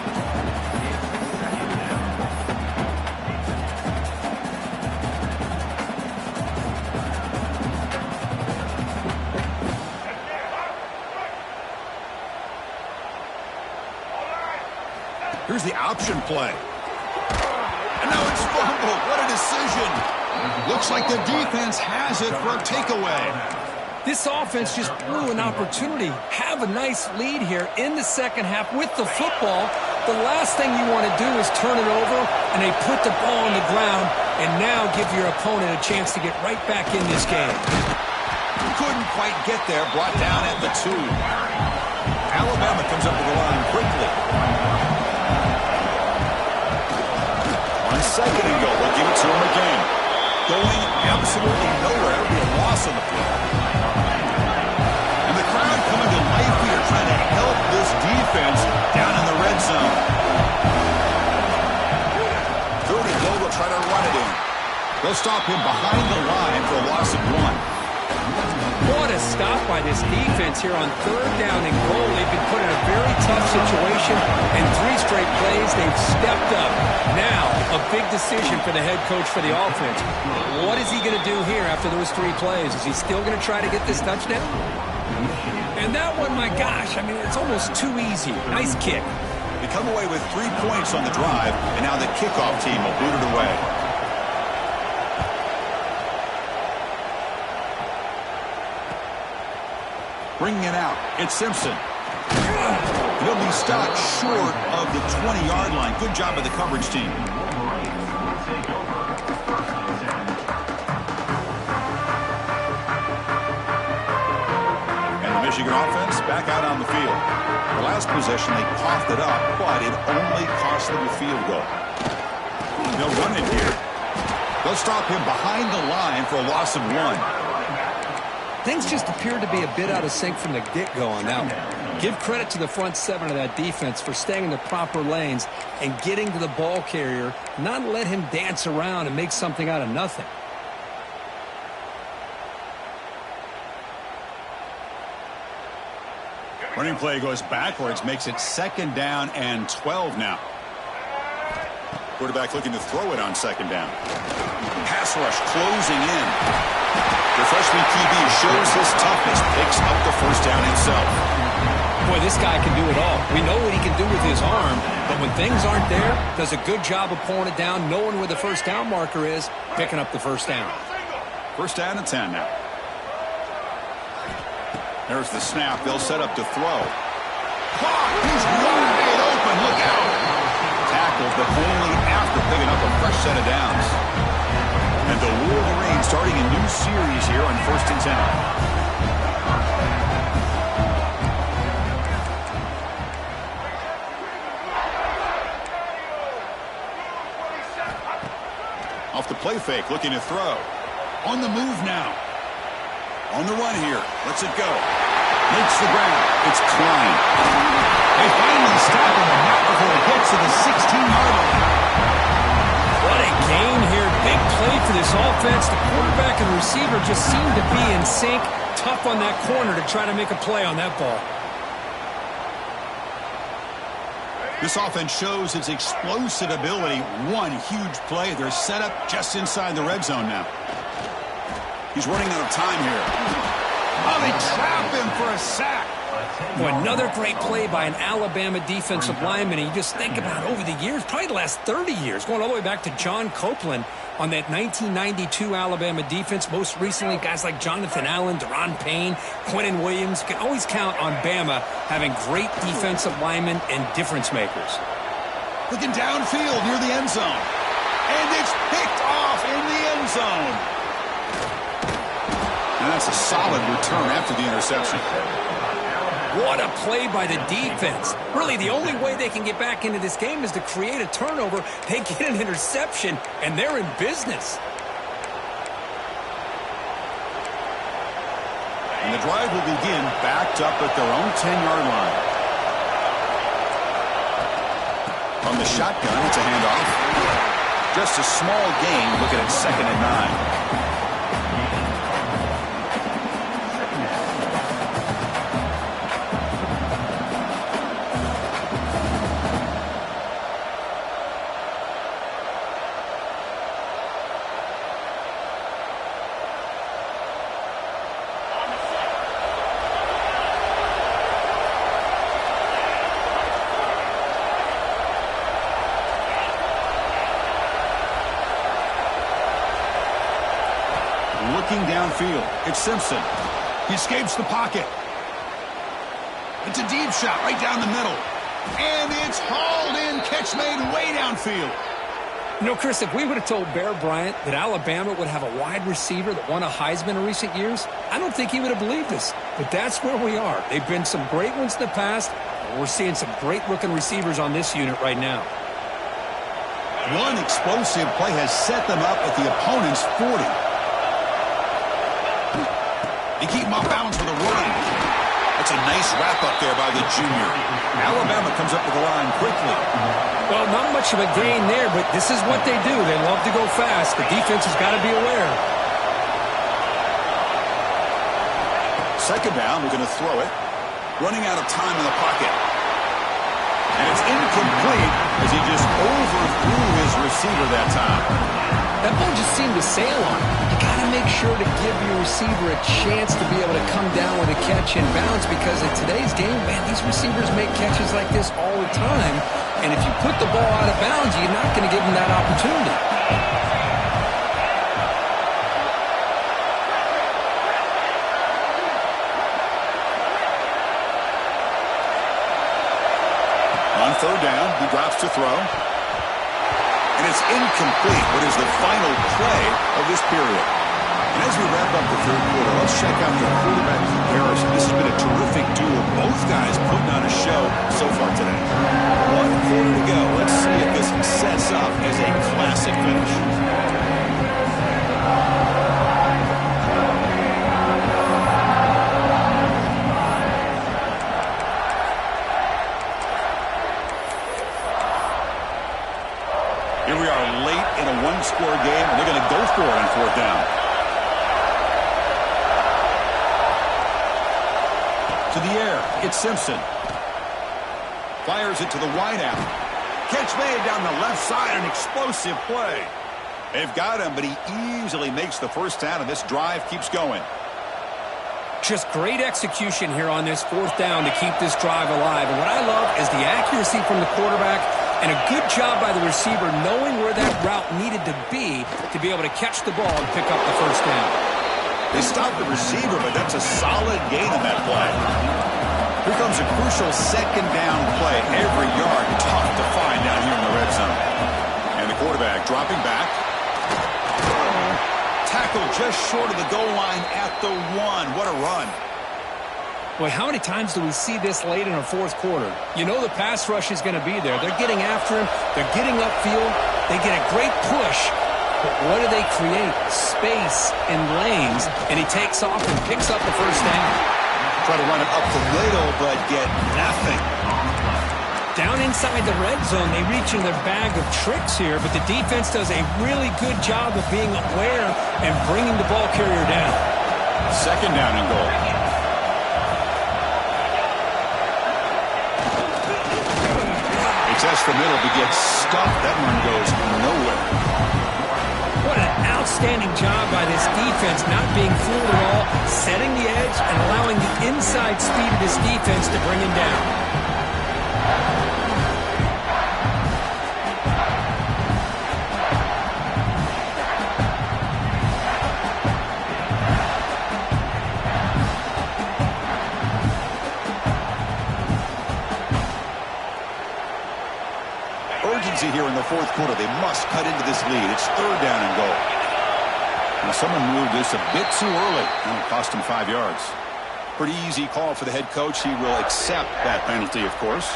Here's the option play. And now it's fumbled. What a decision. Looks like the defense has it for a takeaway. This offense just blew an opportunity. Have a nice lead here in the second half with the football. The last thing you want to do is turn it over, and they put the ball on the ground and now give your opponent a chance to get right back in this game. Couldn't quite get there. Brought down at the 2. Alabama comes up to the line quickly. On second and goal, they'll give it to him again. Going absolutely nowhere. It'll be a loss on the field. And the crowd coming to life here, trying to help this defense down in the red zone. Third and goal, they'll try to run it in. They'll stop him behind the line for a loss of 1. What a stop by this defense here on third down and goal. They've been put in a very tough situation, and 3 straight plays, they've stepped up. Now, a big decision for the head coach for the offense. What is he going to do here after those 3 plays? Is he still going to try to get this touchdown? And that one, my gosh, I mean, it's almost too easy. Nice kick. They come away with 3 points on the drive, and now the kickoff team will boot it away. Bringing it out, it's Simpson. He'll be stopped short of the 20-yard line. Good job of the coverage team. And the Michigan offense back out on the field. The last possession, they coughed it up, but it only cost them a field goal. They'll run it here. They'll stop him behind the line for a loss of 1. Things just appeared to be a bit out of sync from the get-go on that one. Give credit to the front 7 of that defense for staying in the proper lanes and getting to the ball carrier, not let him dance around and make something out of nothing. Running play goes backwards, makes it second down and 12 now. Quarterback looking to throw it on second down. Pass rush closing in. The freshman QB shows his toughness, picks up the first down himself. Boy, this guy can do it all. We know what he can do with his arm, but when things aren't there, does a good job of pulling it down, knowing where the first down marker is, picking up the first down. First down and 10 now. There's the snap. They'll set up to throw. Clock, he's wide open. Look out. Tackled, but only after picking up a fresh set of downs. And the Wolverines starting a new series here on 1st and 10. Off the play fake, looking to throw. On the move now. On the run here. Lets it go. Makes the ground. It's Klein. They finally stop him right before it gets to the 16-yard line. What a gain here. Big play for this offense. The quarterback and receiver just seem to be in sync. Tough on that corner to try to make a play on that ball. This offense shows its explosive ability. One huge play. They're set up just inside the red zone now. He's running out of time here. Oh, they trap him for a sack. Well, another great play by an Alabama defensive lineman. And you just think about over the years, probably the last 30 years, going all the way back to John Copeland on that 1992 Alabama defense. Most recently, guys like Jonathan Allen, Deron Payne, Quentin Williams. You can always count on Bama having great defensive linemen and difference makers. Looking downfield near the end zone. And it's picked off in the end zone. And that's a solid return after the interception. What a play by the defense. Really, the only way they can get back into this game is to create a turnover. They get an interception, and they're in business. And the drive will begin backed up at their own 10-yard line. On the shotgun, it's a handoff. Just a small gain, looking at 2nd and 9. Looking downfield, it's Simpson. He escapes the pocket. It's a deep shot right down the middle. And it's hauled in, catch made way downfield. You know, Chris, if we would have told Bear Bryant that Alabama would have a wide receiver that won a Heisman in recent years, I don't think he would have believed us. But that's where we are. They've been some great ones in the past, and we're seeing some great-looking receivers on this unit right now. One explosive play has set them up at the opponent's 40. They keep him off balance with a run. That's a nice wrap-up there by the junior. Alabama comes up with the line quickly. Well, not much of a gain there, but this is what they do. They love to go fast. The defense has got to be aware. 2nd down, we're going to throw it. Running out of time in the pocket. And it's incomplete as he just overthrew his receiver that time. That ball just seemed to sail on him. You got to make sure to give your receiver a chance to be able to come down with a catch and bounce, because in today's game, man, these receivers make catches like this all the time. And if you put the ball out of bounds, you're not going to give them that opportunity. On 3rd down, he drops to throw. And it's incomplete. What is the final play of this period? And as we wrap up the 3rd quarter, let's check out the quarterback comparison. This has been a terrific duel. Both guys putting on a show so far today. 1 quarter to go. Let's see if this sets up as a classic finish. Here we are late in a 1-score game, and they're going to go for it on 4th down. To the air, it's Simpson. Fires it to the wideout. Catch made down the left side, an explosive play. They've got him, but he easily makes the 1st down, and this drive keeps going. Just great execution here on this 4th down to keep this drive alive. And what I love is the accuracy from the quarterback and a good job by the receiver knowing where that route needed to be able to catch the ball and pick up the 1st down. They stopped the receiver, but that's a solid gain on that play. Here comes a crucial 2nd down play. Every yard tough to find down here in the red zone. And the quarterback dropping back. Tackled just short of the goal line at the 1. What a run. Boy, how many times do we see this late in a 4th quarter? You know the pass rush is going to be there. They're getting after him. They're getting upfield. They get a great push. But what do they create? Space and lanes. And he takes off and picks up the 1st down. Try to run it up the middle, but get nothing. Down inside the red zone, they reach in their bag of tricks here, but the defense does a really good job of being aware and bringing the ball carrier down. 2nd down and goal. Test the middle to get stuffed. That one goes nowhere. What an outstanding job by this defense, not being fooled at all, setting the edge and allowing the inside speed of this defense to bring him down. Urgency here in the fourth quarter. They must cut into this lead. It's third down and goal. Now someone moved this a bit too early, and it cost him 5 yards. Pretty easy call for the head coach. He will accept that penalty, of course.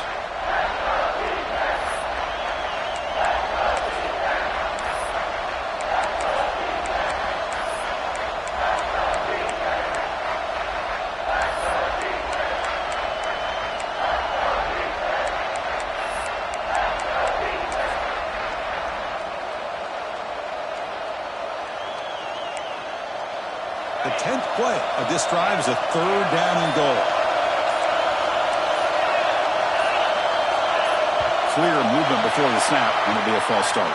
The 10th play of this drive is a third down and goal. Clear movement before the snap, and it'll be a false start.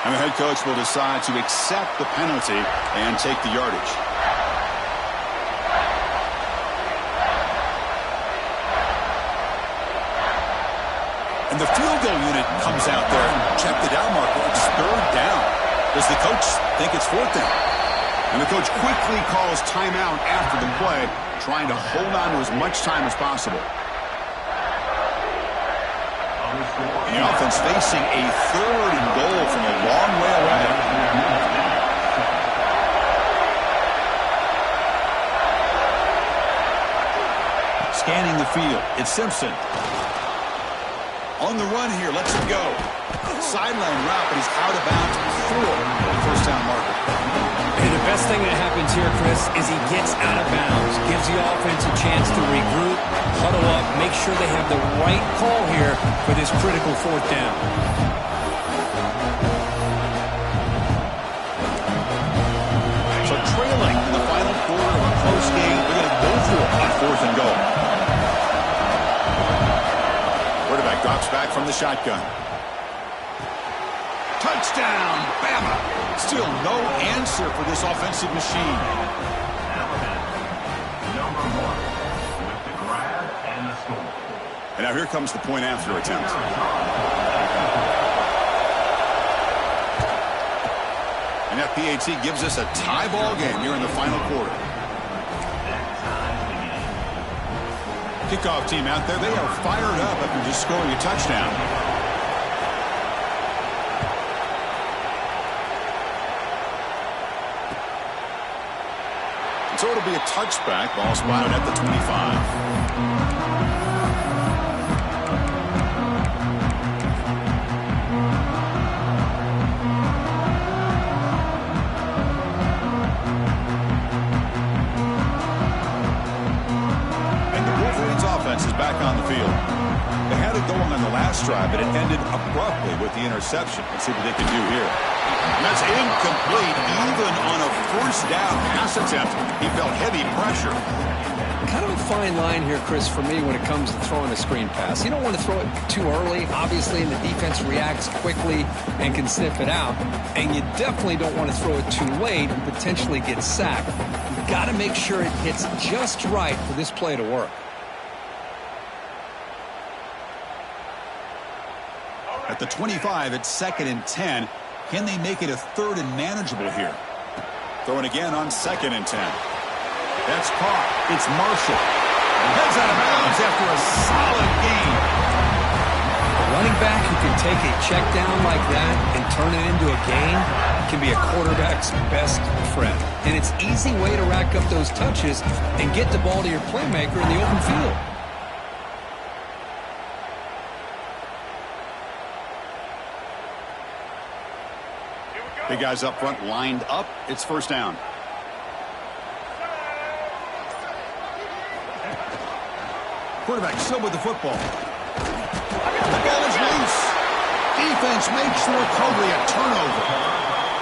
And the head coach will decide to accept the penalty and take the yardage. And the field goal unit comes out there and check the down marker. It's third down. Does the coach think it's fourth down? And the coach quickly calls timeout after the play, trying to hold on to as much time as possible. The offense facing a third and goal from a long way away. Scanning the field, it's Simpson. On the run here, lets him go. Sideline route, but he's out of bounds before the first down marker. And the best thing that happens here, Chris, is he gets out of bounds, gives the offense a chance to regroup, huddle up, make sure they have the right call here for this critical fourth down. So trailing in the final quarter of a close game, they're going to go for it on fourth and goal. Quarterback drops back from the shotgun. Touchdown, Bama. Still no answer for this offensive machine. Number 1 with the grab and the score. And now here comes the point after attempt. And that PAT gives us a tie ball game here in the final quarter. Kickoff team out there, they are fired up after just scoring a touchdown. So it'll be a touchback. Ball spotted at the 25. Is back on the field. They had it going on the last drive, but it ended abruptly with the interception. Let's see what they can do here. And that's incomplete. Even on a first down pass attempt, he felt heavy pressure. Kind of a fine line here, Chris, for me when it comes to throwing a screen pass. You don't want to throw it too early, obviously, and the defense reacts quickly and can sniff it out. And you definitely don't want to throw it too late and potentially get sacked. You've got to make sure it hits just right for this play to work. At the 25, it's 2nd and 10. Can they make it a third and manageable here? Throwing again on 2nd and 10. That's caught. It's Marshall. Heads out of bounds after a solid gain. A running back who can take a check down like that and turn it into a gain can be a quarterback's best friend. And it's an easy way to rack up those touches and get the ball to your playmaker in the open field. Big guys up front lined up. It's first down. Quarterback still with the football. The ball is loose. Defense makes the recovery a turnover.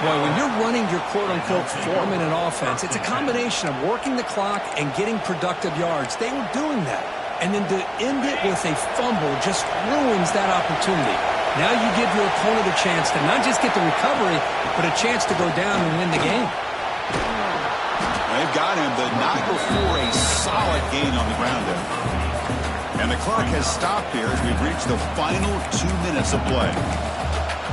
Boy, when you're running your quote-unquote 4-minute offense, it's a combination of working the clock and getting productive yards. They were doing that. And then to end it with a fumble just ruins that opportunity. Now you give your opponent a chance to not just get the recovery, but a chance to go down and win the game. They've got him, but not before a solid gain on the ground there. And the clock has stopped here as we've reached the final 2 minutes of play.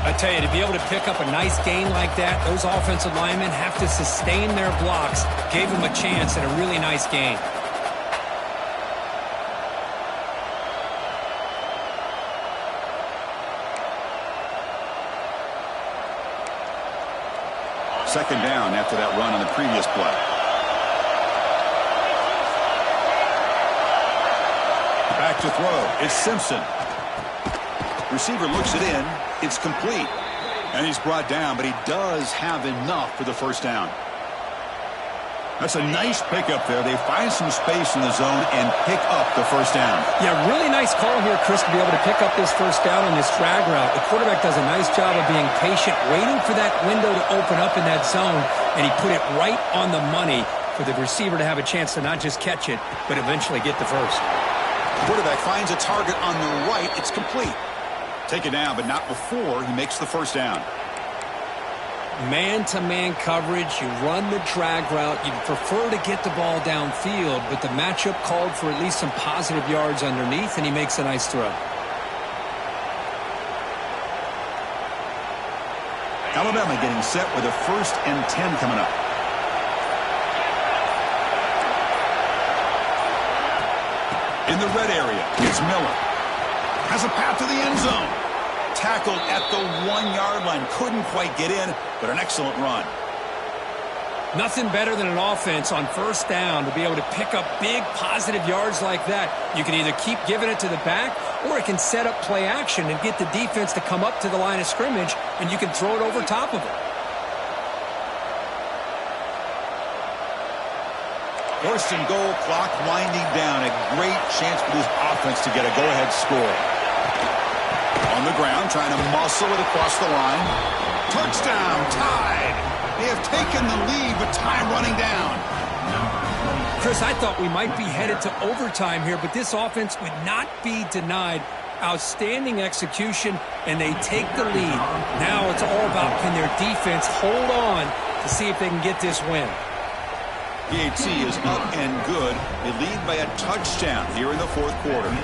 I tell you, to be able to pick up a nice gain like that, those offensive linemen have to sustain their blocks. Gave them a chance at a really nice gain. Second down after that run on the previous play. Back to throw. It's Simpson. Receiver looks it in. It's complete. And he's brought down, but he does have enough for the first down. That's a nice pickup there. They find some space in the zone and pick up the first down. Yeah, really nice call here, Chris, to be able to pick up this first down on this drag route. The quarterback does a nice job of being patient, waiting for that window to open up in that zone, and he put it right on the money for the receiver to have a chance to not just catch it, but eventually get the first. Quarterback finds a target on the right. It's complete. Take it down, but not before he makes the first down. Man-to-man coverage, you run the drag route. You'd prefer to get the ball downfield, but the matchup called for at least some positive yards underneath, and he makes a nice throw. Alabama getting set with a 1st and 10 coming up. In the red area, it's Miller. Has a path to the end zone. Tackled at the 1-yard line. Couldn't quite get in, but an excellent run. Nothing better than an offense on first down to be able to pick up big positive yards like that. You can either keep giving it to the back, or it can set up play action and get the defense to come up to the line of scrimmage, and you can throw it over top of it. 1st and goal, clock winding down. A great chance for this offense to get a go-ahead score. On the ground, trying to muscle it across the line. Touchdown, tied. They have taken the lead with time running down. Chris, I thought we might be headed to overtime here, but this offense would not be denied. Outstanding execution, and they take the lead. Now it's all about, can their defense hold on to see if they can get this win. PAT is up and good. They lead by a touchdown here in the 4th quarter.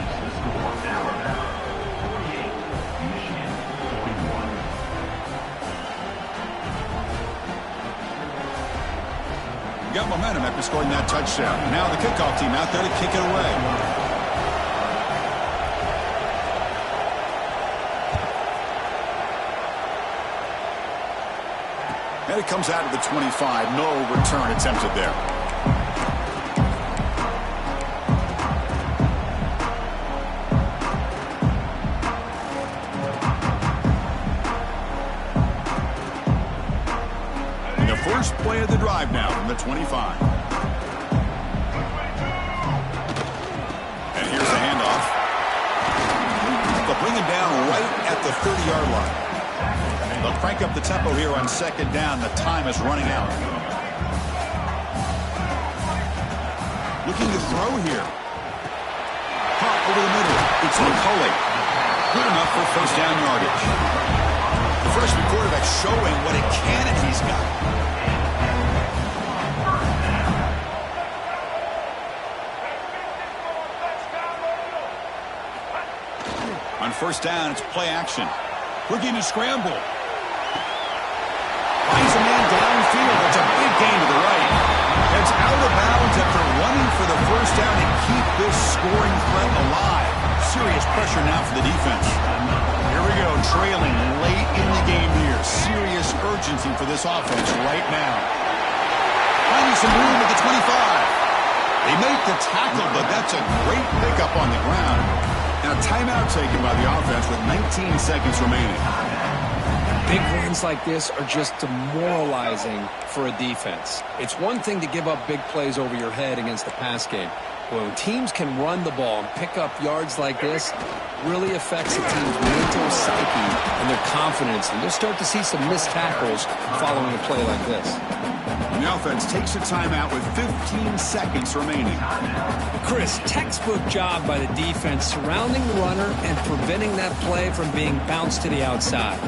Got momentum after scoring that touchdown. Now the kickoff team out there to kick it away. And it comes out of the 25. No return attempted there. First play of the drive now from the 25. And here's the handoff. They'll bring him down right at the 30-yard line. They'll crank up the tempo here on 2nd down. The time is running out. Looking to throw here. Caught over the middle. It's McCulley. Good enough for first down yardage. The freshman quarterback showing what a cannon he's got. On first down, it's play action. Looking to scramble. Finds a man downfield. That's a big gain to the right. It's out of bounds after running for the first down and keep this scoring threat alive. Serious pressure now for the defense. Here we go, trailing late in the game here. Serious urgency for this offense right now. Finding some room at the 25. They make the tackle, but that's a great pickup on the ground. Now, timeout taken by the offense with 19 seconds remaining. Big runs like this are just demoralizing for a defense. It's one thing to give up big plays over your head against the pass game. When teams can run the ball and pick up yards like this, really affects a team's mental psyche and their confidence. And you'll start to see some missed tackles following a play like this. The offense takes a timeout with 15 seconds remaining. Chris, textbook job by the defense surrounding the runner and preventing that play from being bounced to the outside.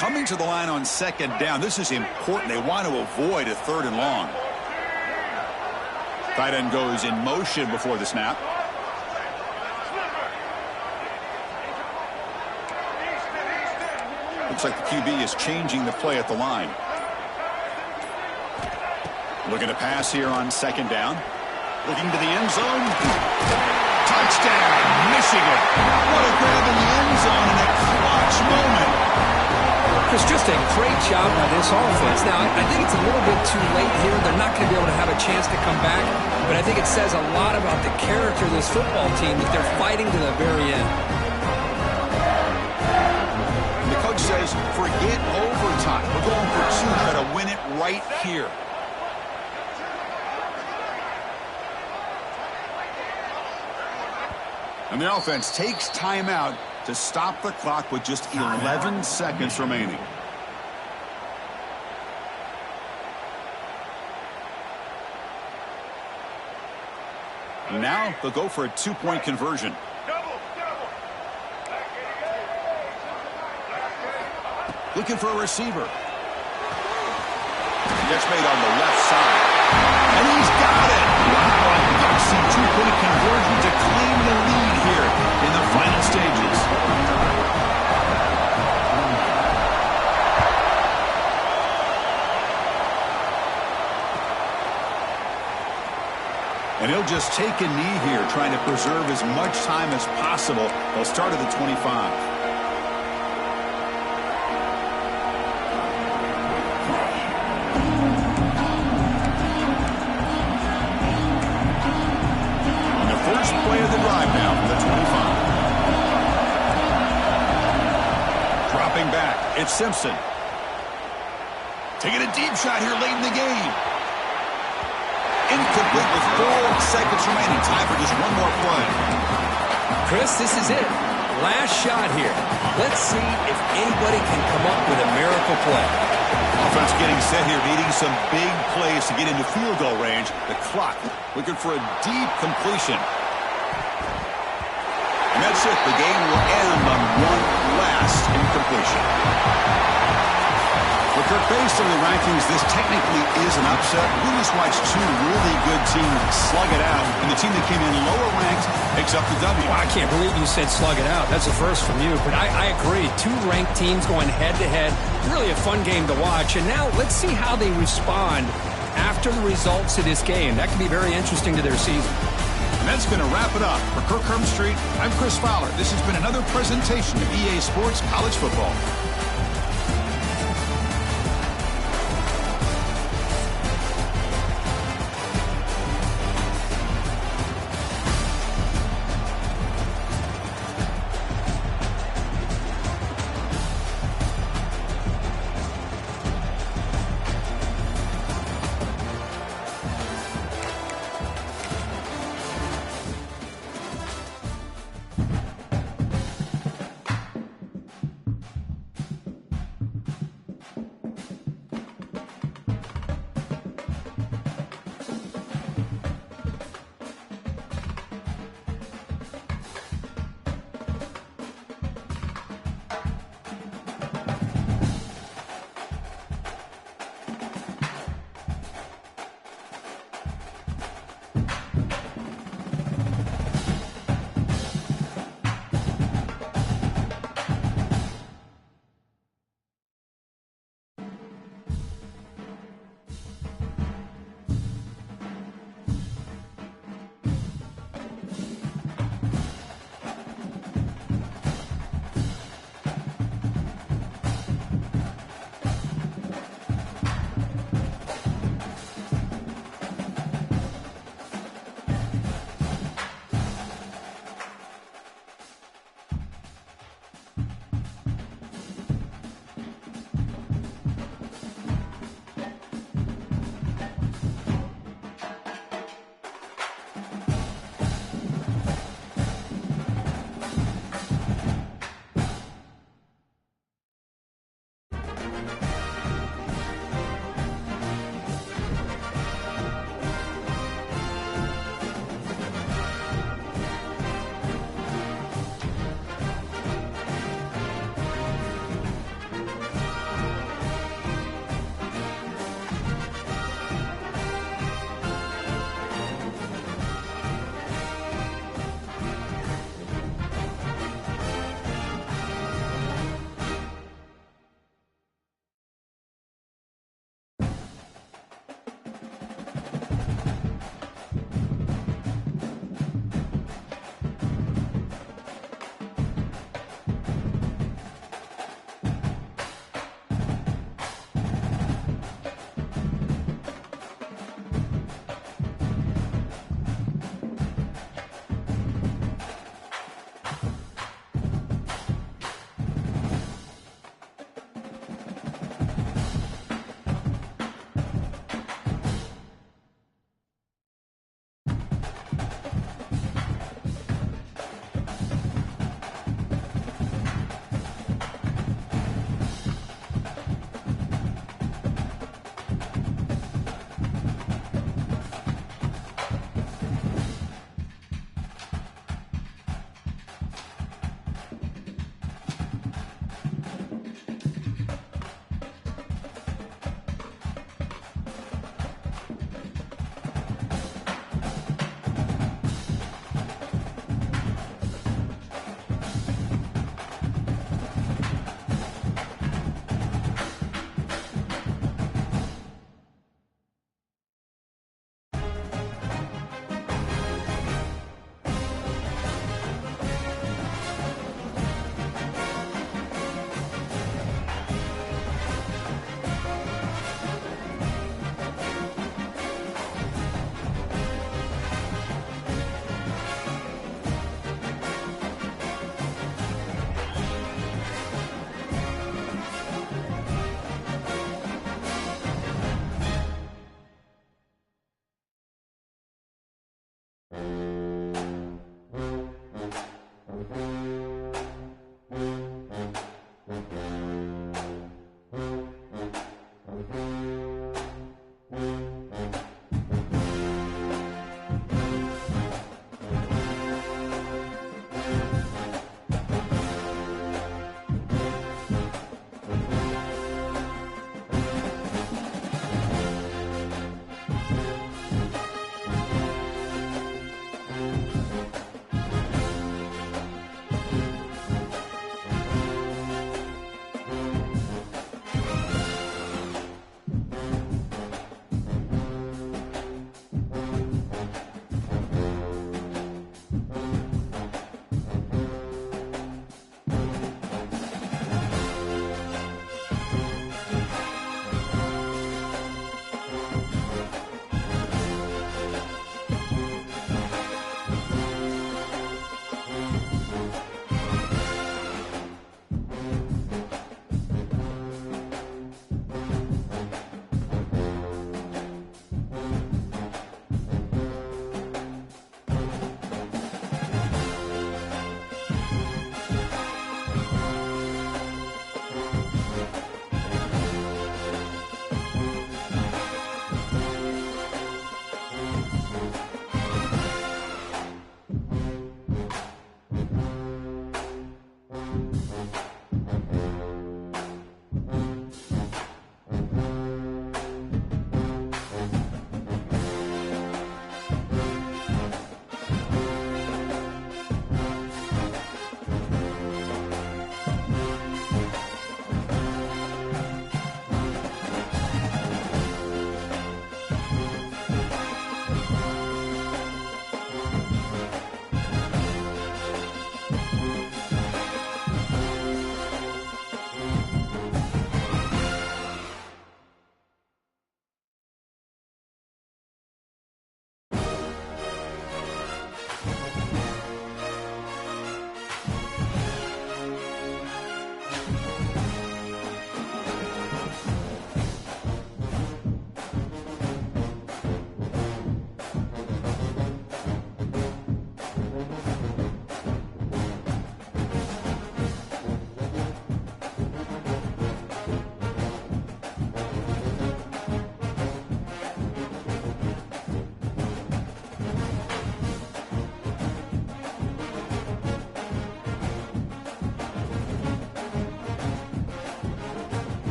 Coming to the line on second down. This is important. They want to avoid a 3rd and long. Tight end goes in motion before the snap. Looks like the QB is changing the play at the line. Looking to pass here on second down. Looking to the end zone. Touchdown, Michigan. What a grab in the end zone in a clutch moment. It's just a great job by this offense. Now, I think it's a little bit too late here. They're not going to be able to have a chance to come back, but I think it says a lot about the character of this football team that they're fighting to the very end. The coach says, forget overtime. We're going for 2. Try to win it right here. And the offense takes timeout to stop the clock with just 11 seconds remaining. Now they'll go for a 2-point conversion. Looking for a receiver. That's made on the left side. And he's got it. Wow, a gutsy 2-point conversion to claim the lead here in the final stages. And he'll just take a knee here, trying to preserve as much time as possible. They'll start at the 25. It's Simpson. Taking a deep shot here late in the game. Incomplete with 4 seconds remaining. Time for just one more play. Chris, this is it. Last shot here. Let's see if anybody can come up with a miracle play. Offense getting set here, needing some big plays to get into field goal range. The clock looking for a deep completion. And that's it. The game will end on one last incompletion. For Kirk, based on the rankings, this technically is an upset. We just watched 2 really good teams slug it out, and the team that came in lower ranked picks up the W. Well, I can't believe you said slug it out. That's a first from you, but I agree. 2 ranked teams going head-to-head. Really a fun game to watch. And now let's see how they respond after the results of this game. That could be very interesting to their season. And that's going to wrap it up. For Kirk Herbstreit, I'm Chris Fowler. This has been another presentation of EA Sports College Football.